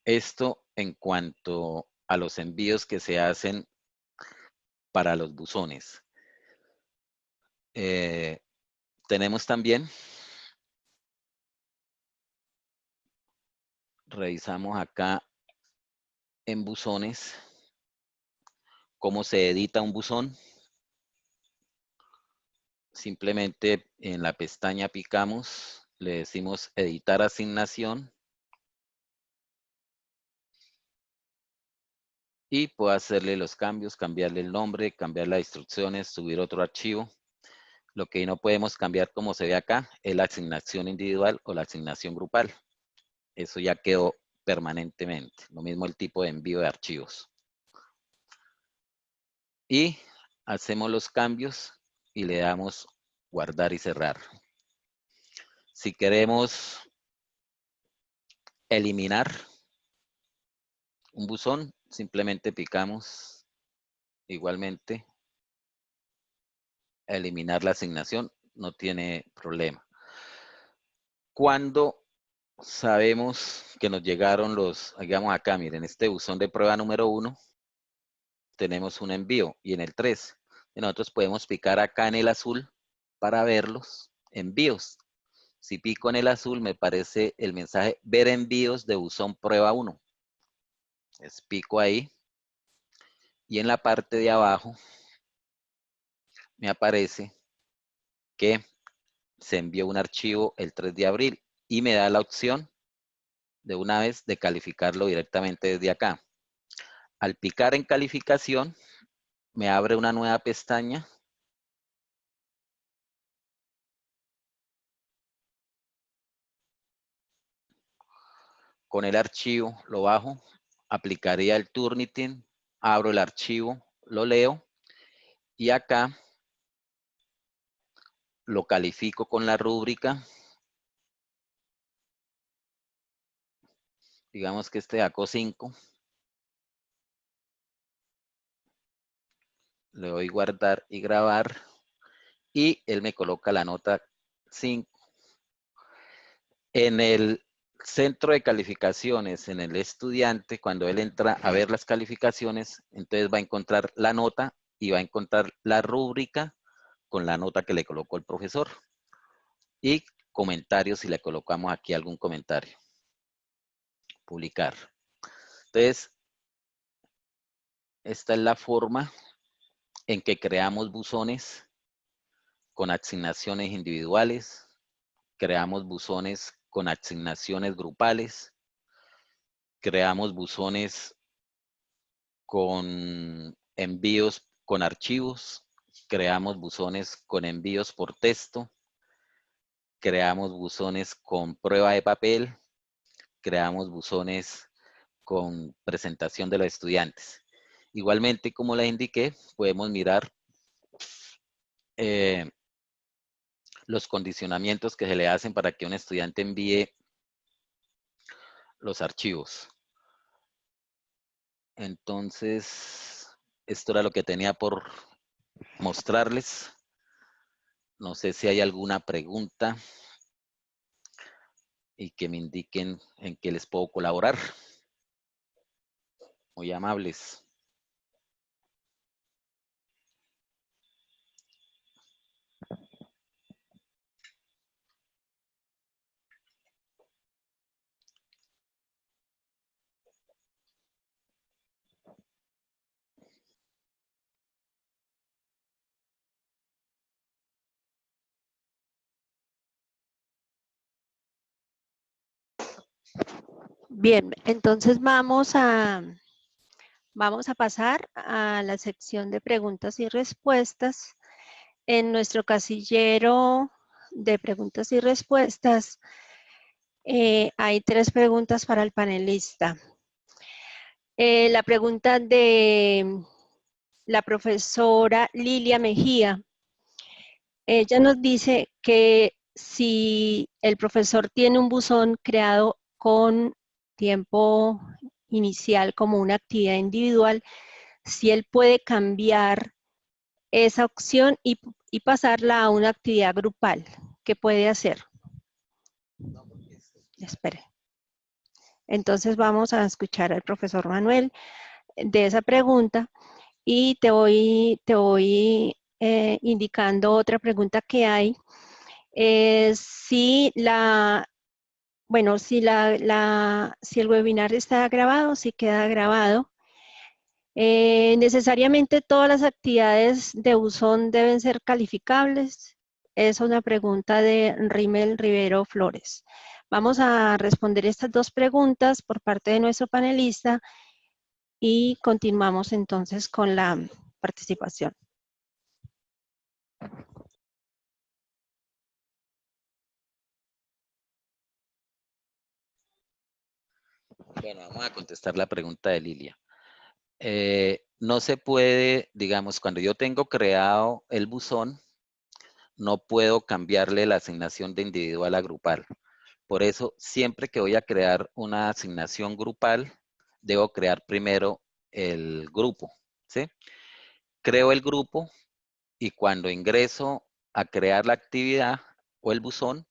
Esto en cuanto a los envíos que se hacen para los buzones. Tenemos también, revisamos acá en buzones, cómo se edita un buzón. Simplemente en la pestaña picamos, le decimos editar asignación y puedo hacerle los cambios, cambiarle el nombre, cambiar las instrucciones, subir otro archivo. Lo que no podemos cambiar, como se ve acá, es la asignación individual o la asignación grupal. Eso ya quedó permanentemente. Lo mismo el tipo de envío de archivos. Y hacemos los cambios y le damos guardar y cerrar. Si queremos eliminar un buzón, simplemente picamos igualmente eliminar la asignación, no tiene problema. Cuando sabemos que nos llegaron los, digamos acá, miren, este buzón de prueba número 1, tenemos un envío, y en el 3, nosotros podemos picar acá en el azul para ver los envíos. Si pico en el azul, me aparece el mensaje ver envíos de buzón prueba 1. Les pico ahí, y en la parte de abajo me aparece que se envió un archivo el 3 de abril y me da la opción de una vez de calificarlo directamente desde acá. Al picar en calificación, me abre una nueva pestaña con el archivo, lo bajo, aplicaría el Turnitin, abro el archivo, lo leo y acá lo califico con la rúbrica. Digamos que este ACO 5. Le doy guardar y grabar y él me coloca la nota 5. En el centro de calificaciones, en el estudiante, cuando él entra a ver las calificaciones, entonces va a encontrar la nota y va a encontrar la rúbrica con la nota que le colocó el profesor. Y comentarios si le colocamos aquí algún comentario. Publicar. Entonces, esta es la forma en que creamos buzones con asignaciones individuales, creamos buzones con asignaciones grupales, creamos buzones con envíos con archivos, creamos buzones con envíos por texto, creamos buzones con prueba de papel, creamos buzones con presentación de los estudiantes. Igualmente, como les indiqué, podemos mirar los condicionamientos que se le hacen para que un estudiante envíe los archivos. Entonces, esto era lo que tenía por mostrarles. No sé si hay alguna pregunta y que me indiquen en qué les puedo colaborar. Muy amables. Bien, entonces vamos a pasar a la sección de preguntas y respuestas. En nuestro casillero de preguntas y respuestas hay 3 preguntas para el panelista. La pregunta de la profesora Lilia Mejía. Ella nos dice que si el profesor tiene un buzón creado con tiempo inicial como una actividad individual, si él puede cambiar esa opción y pasarla a una actividad grupal. ¿Qué puede hacer? Espere. Entonces vamos a escuchar al profesor Manuel de esa pregunta y te voy indicando otra pregunta que hay. Si el webinar está grabado, si queda grabado. ¿Necesariamente todas las actividades de buzón deben ser calificables? Es una pregunta de Rimel Rivero Flores. Vamos a responder estas 2 preguntas por parte de nuestro panelista y continuamos entonces con la participación. Bueno, vamos a contestar la pregunta de Lilia. No se puede, digamos, cuando yo tengo creado el buzón, no puedo cambiarle la asignación de individual a grupal. Por eso, siempre que voy a crear una asignación grupal, debo crear primero el grupo, ¿sí? Creo el grupo y cuando ingreso a crear la actividad o el buzón,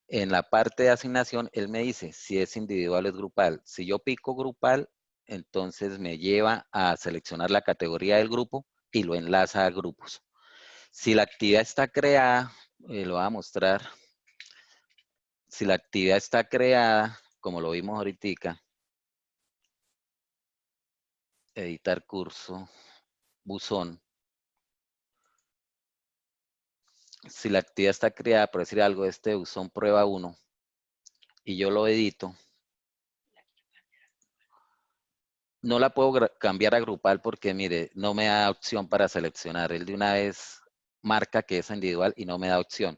en la parte de asignación, él me dice si es individual o es grupal. Si yo pico grupal, entonces me lleva a seleccionar la categoría del grupo y lo enlaza a grupos. Si la actividad está creada, lo voy a mostrar. Si la actividad está creada, como lo vimos ahorita, editar curso, buzón. Si la actividad está creada, por decir algo, este buzón prueba 1, y yo lo edito, no la puedo cambiar a grupal porque, mire, no me da opción para seleccionar. Él de una vez marca que es individual y no me da opción.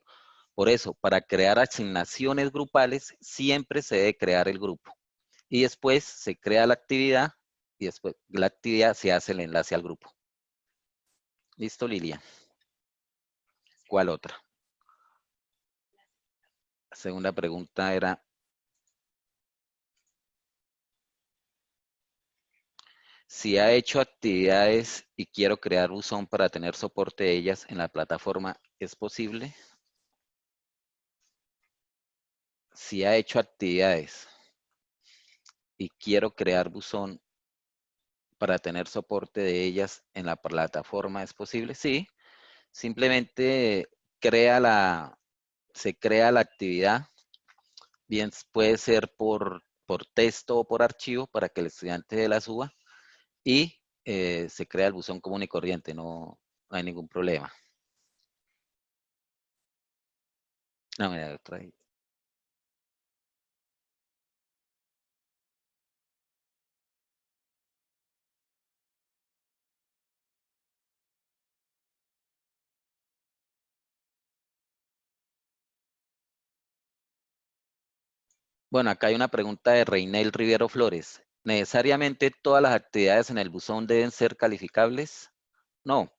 Por eso, para crear asignaciones grupales, siempre se debe crear el grupo. Y después se crea la actividad y después la actividad se hace el enlace al grupo. ¿Listo, Lilia? ¿Cuál otra? La segunda pregunta era, si ha hecho actividades y quiero crear buzón para tener soporte de ellas en la plataforma, ¿es posible? Si ha hecho actividades y quiero crear buzón para tener soporte de ellas en la plataforma, ¿es posible? Sí, simplemente se crea la actividad, bien puede ser por texto o por archivo para que el estudiante la suba y se crea el buzón común y corriente, no hay ningún problema. No, mira, otra ahí. Bueno, acá hay una pregunta de Reinel Rivero Flores. ¿Necesariamente todas las actividades en el buzón deben ser calificables? No.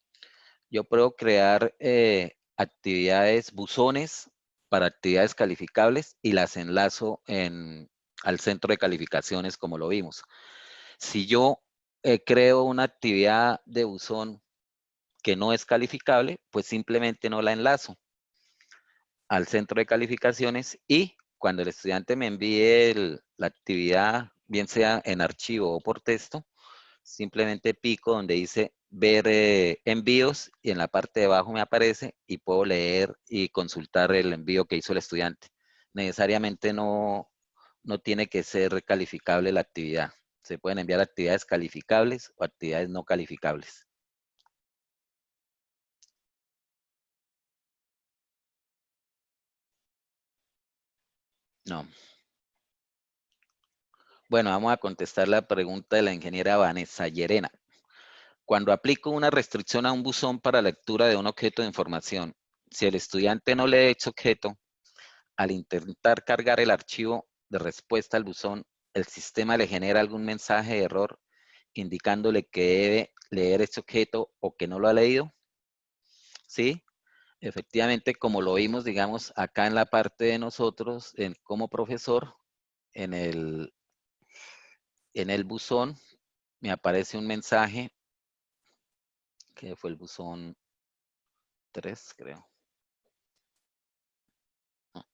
Yo puedo crear actividades, buzones para actividades calificables y las enlazo al centro de calificaciones como lo vimos. Si yo creo una actividad de buzón que no es calificable, pues simplemente no la enlazo al centro de calificaciones y cuando el estudiante me envíe la actividad, bien sea en archivo o por texto, simplemente pico donde dice ver envíos y en la parte de abajo me aparece y puedo leer y consultar el envío que hizo el estudiante. Necesariamente no tiene que ser calificable la actividad. Se pueden enviar actividades calificables o actividades no calificables. No. Bueno, vamos a contestar la pregunta de la ingeniera Vanessa Llerena. Cuando aplico una restricción a un buzón para lectura de un objeto de información, si el estudiante no lee ese objeto, al intentar cargar el archivo de respuesta al buzón, el sistema le genera algún mensaje de error indicándole que debe leer ese objeto o que no lo ha leído. Sí, efectivamente, como lo vimos, digamos, acá en la parte de nosotros, como profesor, en el buzón, me aparece un mensaje, que fue el buzón 3, creo. No,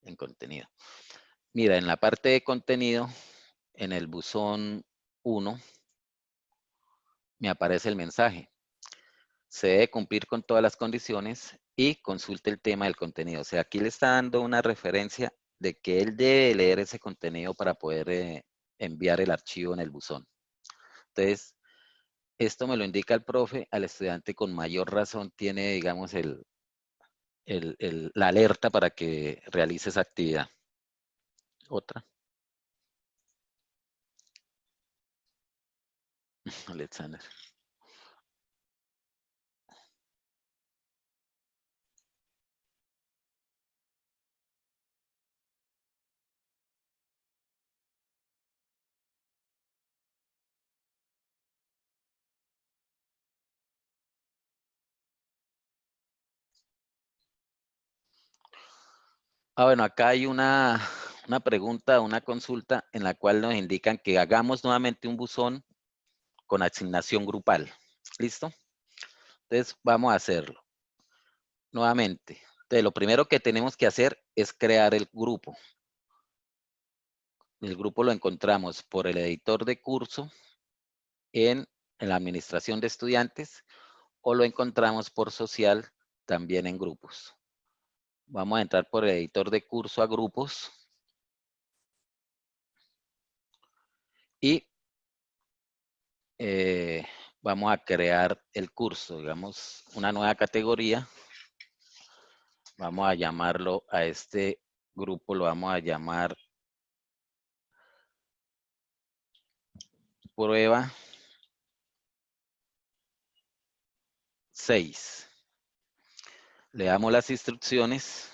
en contenido. Mira, en la parte de contenido, en el buzón 1, me aparece el mensaje. Se debe cumplir con todas las condiciones y consulte el tema del contenido. O sea, aquí le está dando una referencia de que él debe leer ese contenido para poder enviar el archivo en el buzón. Entonces, esto me lo indica el profe, al estudiante con mayor razón tiene, digamos, la alerta para que realice esa actividad. Otra. Alexander. Bueno, acá hay una pregunta, una consulta en la cual nos indican que hagamos nuevamente un buzón con asignación grupal. ¿Listo? Entonces, vamos a hacerlo nuevamente. Entonces, lo primero que tenemos que hacer es crear el grupo. El grupo lo encontramos por el editor de curso en la administración de estudiantes o lo encontramos por social también en grupos. Vamos a entrar por el editor de curso a grupos y vamos a crear el curso, digamos, una nueva categoría. Vamos a llamarlo a este grupo, lo vamos a llamar prueba 6. Le damos las instrucciones.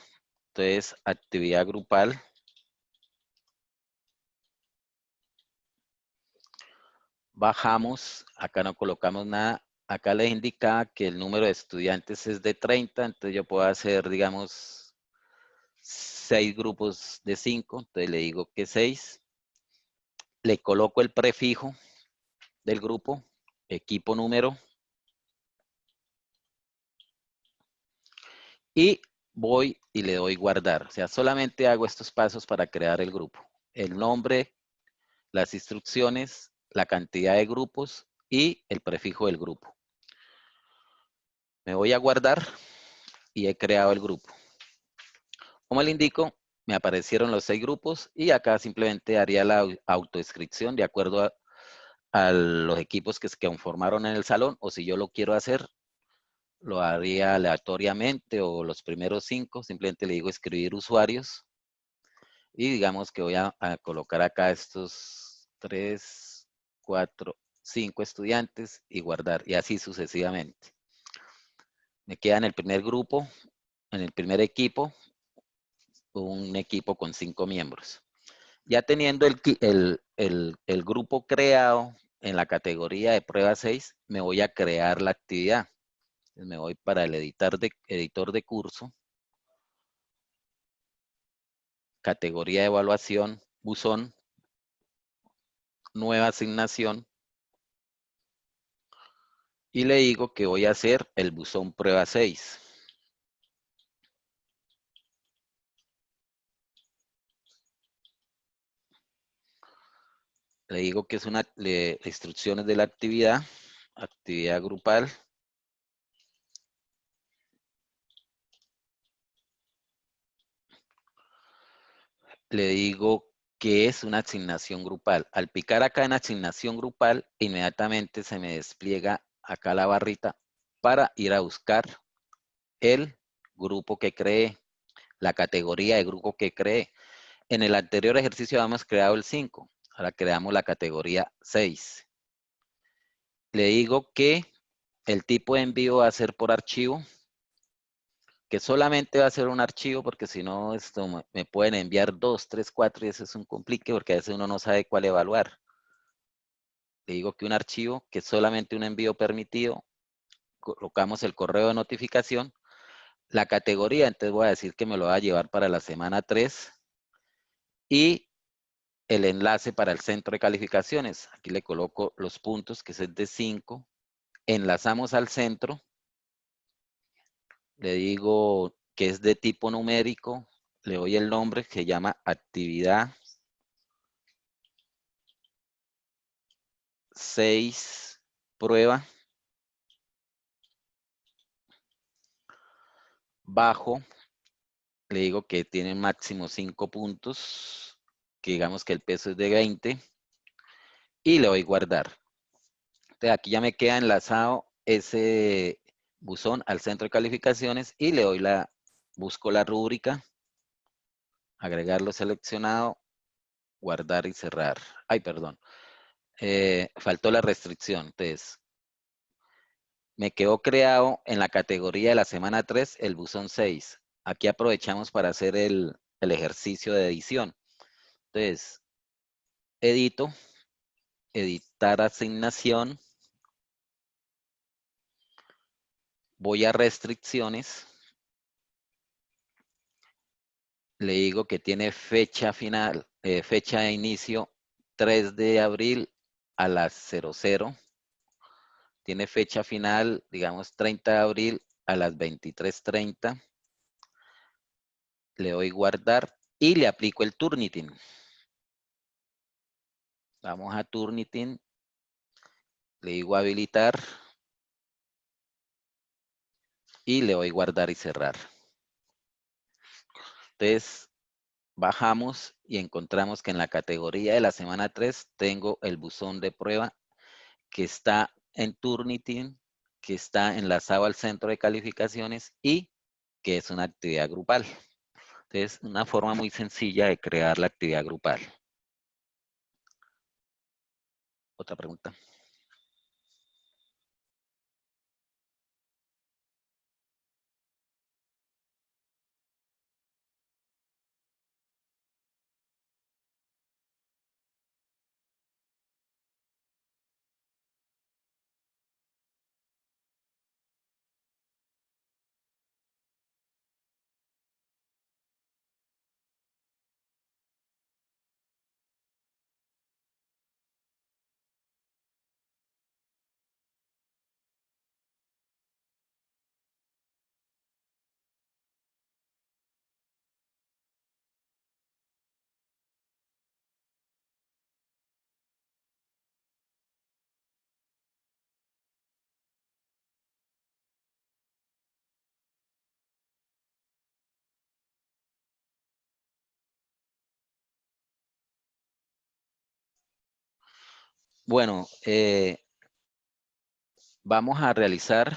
Entonces, actividad grupal. Bajamos, acá no colocamos nada. Acá les indica que el número de estudiantes es de 30, entonces yo puedo hacer, digamos, 6 grupos de 5, entonces le digo que 6. Le coloco el prefijo del grupo, equipo número, y voy y le doy guardar. O sea, solamente hago estos pasos para crear el grupo. El nombre, las instrucciones, la cantidad de grupos y el prefijo del grupo. Me voy a guardar y he creado el grupo. Como le indico, me aparecieron los 6 grupos y acá simplemente haría la autoinscripción de acuerdo a los equipos que se conformaron en el salón, o si yo lo quiero hacer, lo haría aleatoriamente o los primeros 5, simplemente le digo escribir usuarios y digamos que voy a colocar acá estos 3, 4, 5 estudiantes y guardar, y así sucesivamente. Me queda en el primer grupo, en el primer equipo, un equipo con 5 miembros. Ya teniendo el grupo creado en la categoría de prueba 6, me voy a crear la actividad. Entonces me voy para el editor de curso, categoría de evaluación, buzón, nueva asignación, y le digo que voy a hacer el buzón prueba 6. Le digo que es instrucciones de la actividad grupal. Le digo que es una asignación grupal. Al picar acá en asignación grupal, inmediatamente se me despliega acá la barrita para ir a buscar el grupo que creé, la categoría de grupo que creé. En el anterior ejercicio habíamos creado el 5, ahora creamos la categoría 6. Le digo que el tipo de envío va a ser por archivo, que solamente va a ser un archivo, porque si no, esto me pueden enviar 2, 3, 4 y eso es un complique, porque a veces uno no sabe cuál evaluar. Le digo que un archivo, que es solamente un envío permitido, colocamos el correo de notificación, la categoría, entonces voy a decir que me lo va a llevar para la semana 3 y el enlace para el centro de calificaciones. Aquí le coloco los puntos, que es el de 5, enlazamos al centro, le digo que es de tipo numérico, le doy el nombre que se llama actividad 6 prueba, bajo, le digo que tiene máximo 5 puntos, que digamos que el peso es de 20, y le doy guardar. Entonces aquí ya me queda enlazado ese buzón al centro de calificaciones y le doy busco la rúbrica, agregarlo seleccionado, guardar y cerrar. Ay, perdón. Faltó la restricción. Entonces, me quedó creado en la categoría de la semana 3 el buzón 6. Aquí aprovechamos para hacer el ejercicio de edición. Entonces, edito, editar asignación, voy a restricciones, le digo que tiene fecha final, fecha de inicio 3 de abril a las 00. Tiene fecha final, digamos, 30 de abril a las 23:30. Le doy guardar y le aplico el Turnitin. Vamos a Turnitin, le digo habilitar y le doy guardar y cerrar. Entonces, bajamos y encontramos que en la categoría de la semana 3 tengo el buzón de prueba que está en Turnitin, que está enlazado al centro de calificaciones y que es una actividad grupal. Entonces, una forma muy sencilla de crear la actividad grupal. Otra pregunta. Bueno, vamos a realizar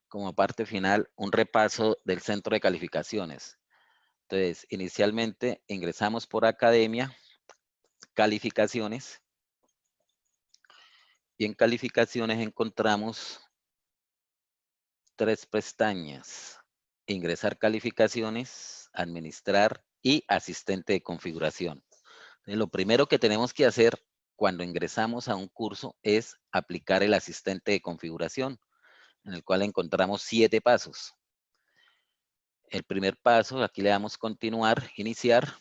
como parte final un repaso del centro de calificaciones. Entonces, inicialmente ingresamos por academia, calificaciones, y en calificaciones encontramos 3 pestañas: ingresar calificaciones, administrar y asistente de configuración. Entonces, lo primero que tenemos que hacer cuando ingresamos a un curso es aplicar el asistente de configuración, en el cual encontramos 7 pasos. El primer paso, aquí le damos continuar, iniciar.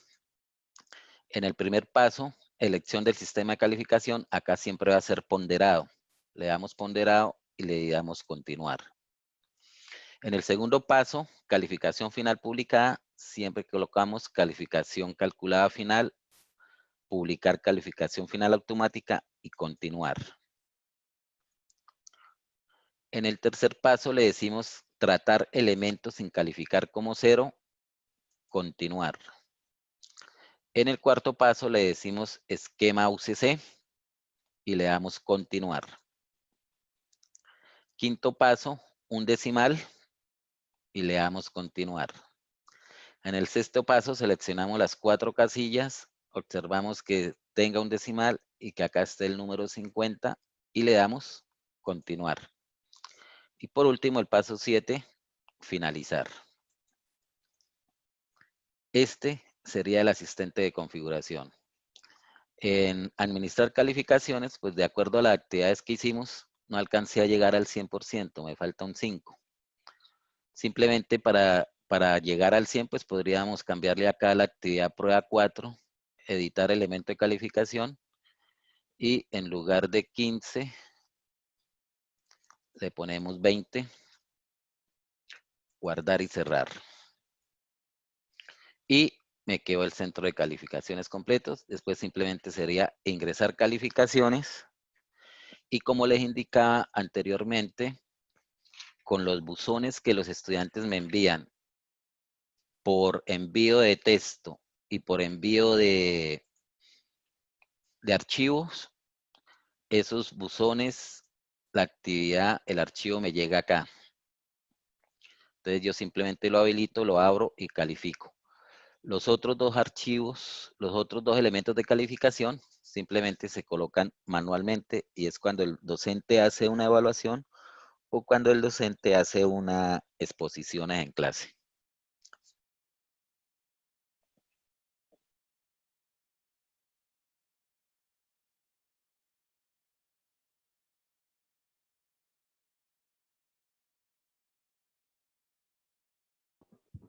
En el primer paso, elección del sistema de calificación, acá siempre va a ser ponderado. Le damos ponderado y le damos continuar. En el segundo paso, calificación final publicada, siempre colocamos calificación calculada final, publicar calificación final automática y continuar. En el tercer paso le decimos tratar elementos sin calificar como 0, continuar. En el cuarto paso le decimos esquema UCC y le damos continuar. Quinto paso, un decimal y le damos continuar. En el sexto paso seleccionamos las 4 casillas, observamos que tenga un decimal y que acá esté el número 50 y le damos continuar. Y por último, el paso 7, finalizar. Este sería el asistente de configuración. En administrar calificaciones, pues de acuerdo a las actividades que hicimos, no alcancé a llegar al 100%, me falta un 5. Simplemente para llegar al 100, pues podríamos cambiarle acá la actividad prueba 4, editar elemento de calificación, y en lugar de 15, le ponemos 20, guardar y cerrar. Y me quedó el centro de calificaciones completos. Después simplemente sería ingresar calificaciones. Y como les indicaba anteriormente, con los buzones que los estudiantes me envían por envío de texto y por envío de archivos, esos buzones, la actividad, el archivo me llega acá. Entonces yo simplemente lo habilito, lo abro y califico. Los otros 2 archivos, los otros 2 elementos de calificación, simplemente se colocan manualmente y es cuando el docente hace una evaluación o cuando el docente hace una exposición en clase.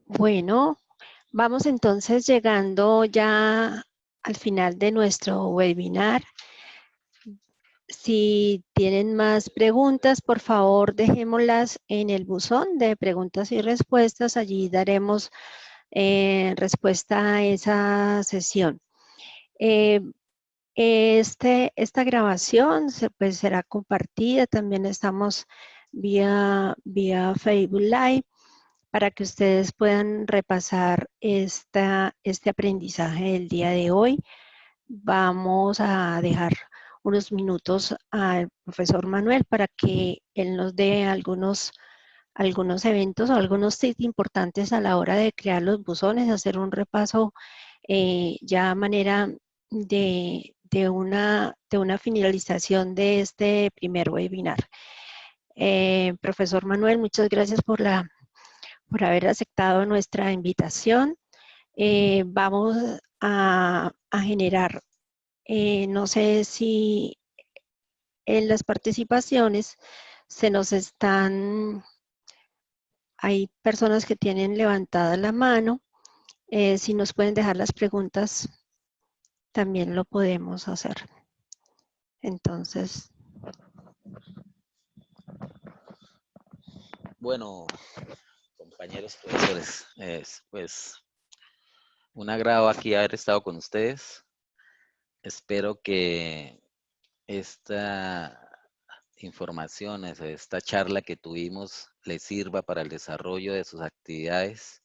Bueno, vamos entonces llegando ya al final de nuestro webinar. Si tienen más preguntas, por favor, dejémoslas en el buzón de preguntas y respuestas. Allí daremos respuesta a esa sesión. Esta grabación pues, será compartida. También estamos vía Facebook Live para que ustedes puedan repasar este aprendizaje del día de hoy. Vamos a dejar unos minutos al profesor Manuel para que él nos dé algunos eventos o algunos tips importantes a la hora de crear los buzones, hacer un repaso ya a manera de una finalización de este primer webinar. Profesor Manuel, muchas gracias por haber aceptado nuestra invitación. Vamos a generar, no sé si en las participaciones hay personas que tienen levantada la mano. Si nos pueden dejar las preguntas, también lo podemos hacer. Entonces, Bueno, compañeros profesores, pues un agrado aquí haber estado con ustedes. Espero que esta información, esta charla que tuvimos, les sirva para el desarrollo de sus actividades.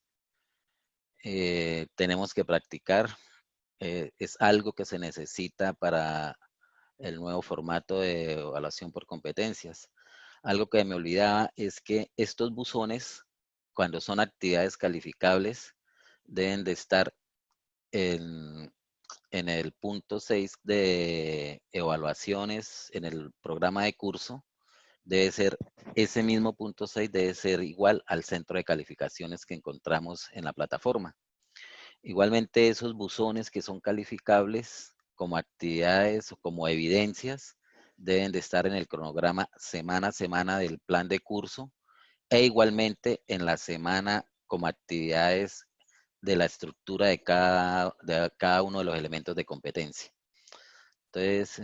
Tenemos que practicar, es algo que se necesita para el nuevo formato de evaluación por competencias. Algo que me olvidaba es que estos buzones, cuando son actividades calificables, deben de estar en, en el punto 6 de evaluaciones en el programa de curso. Debe ser, ese mismo punto 6 debe ser igual al centro de calificaciones que encontramos en la plataforma. Igualmente, esos buzones que son calificables como actividades o como evidencias deben de estar en el cronograma semana a semana del plan de curso e igualmente en la semana como actividades de la estructura de cada uno de los elementos de competencia. Entonces,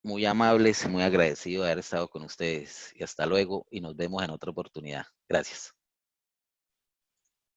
muy amables y muy agradecido de haber estado con ustedes. Y hasta luego y nos vemos en otra oportunidad. Gracias.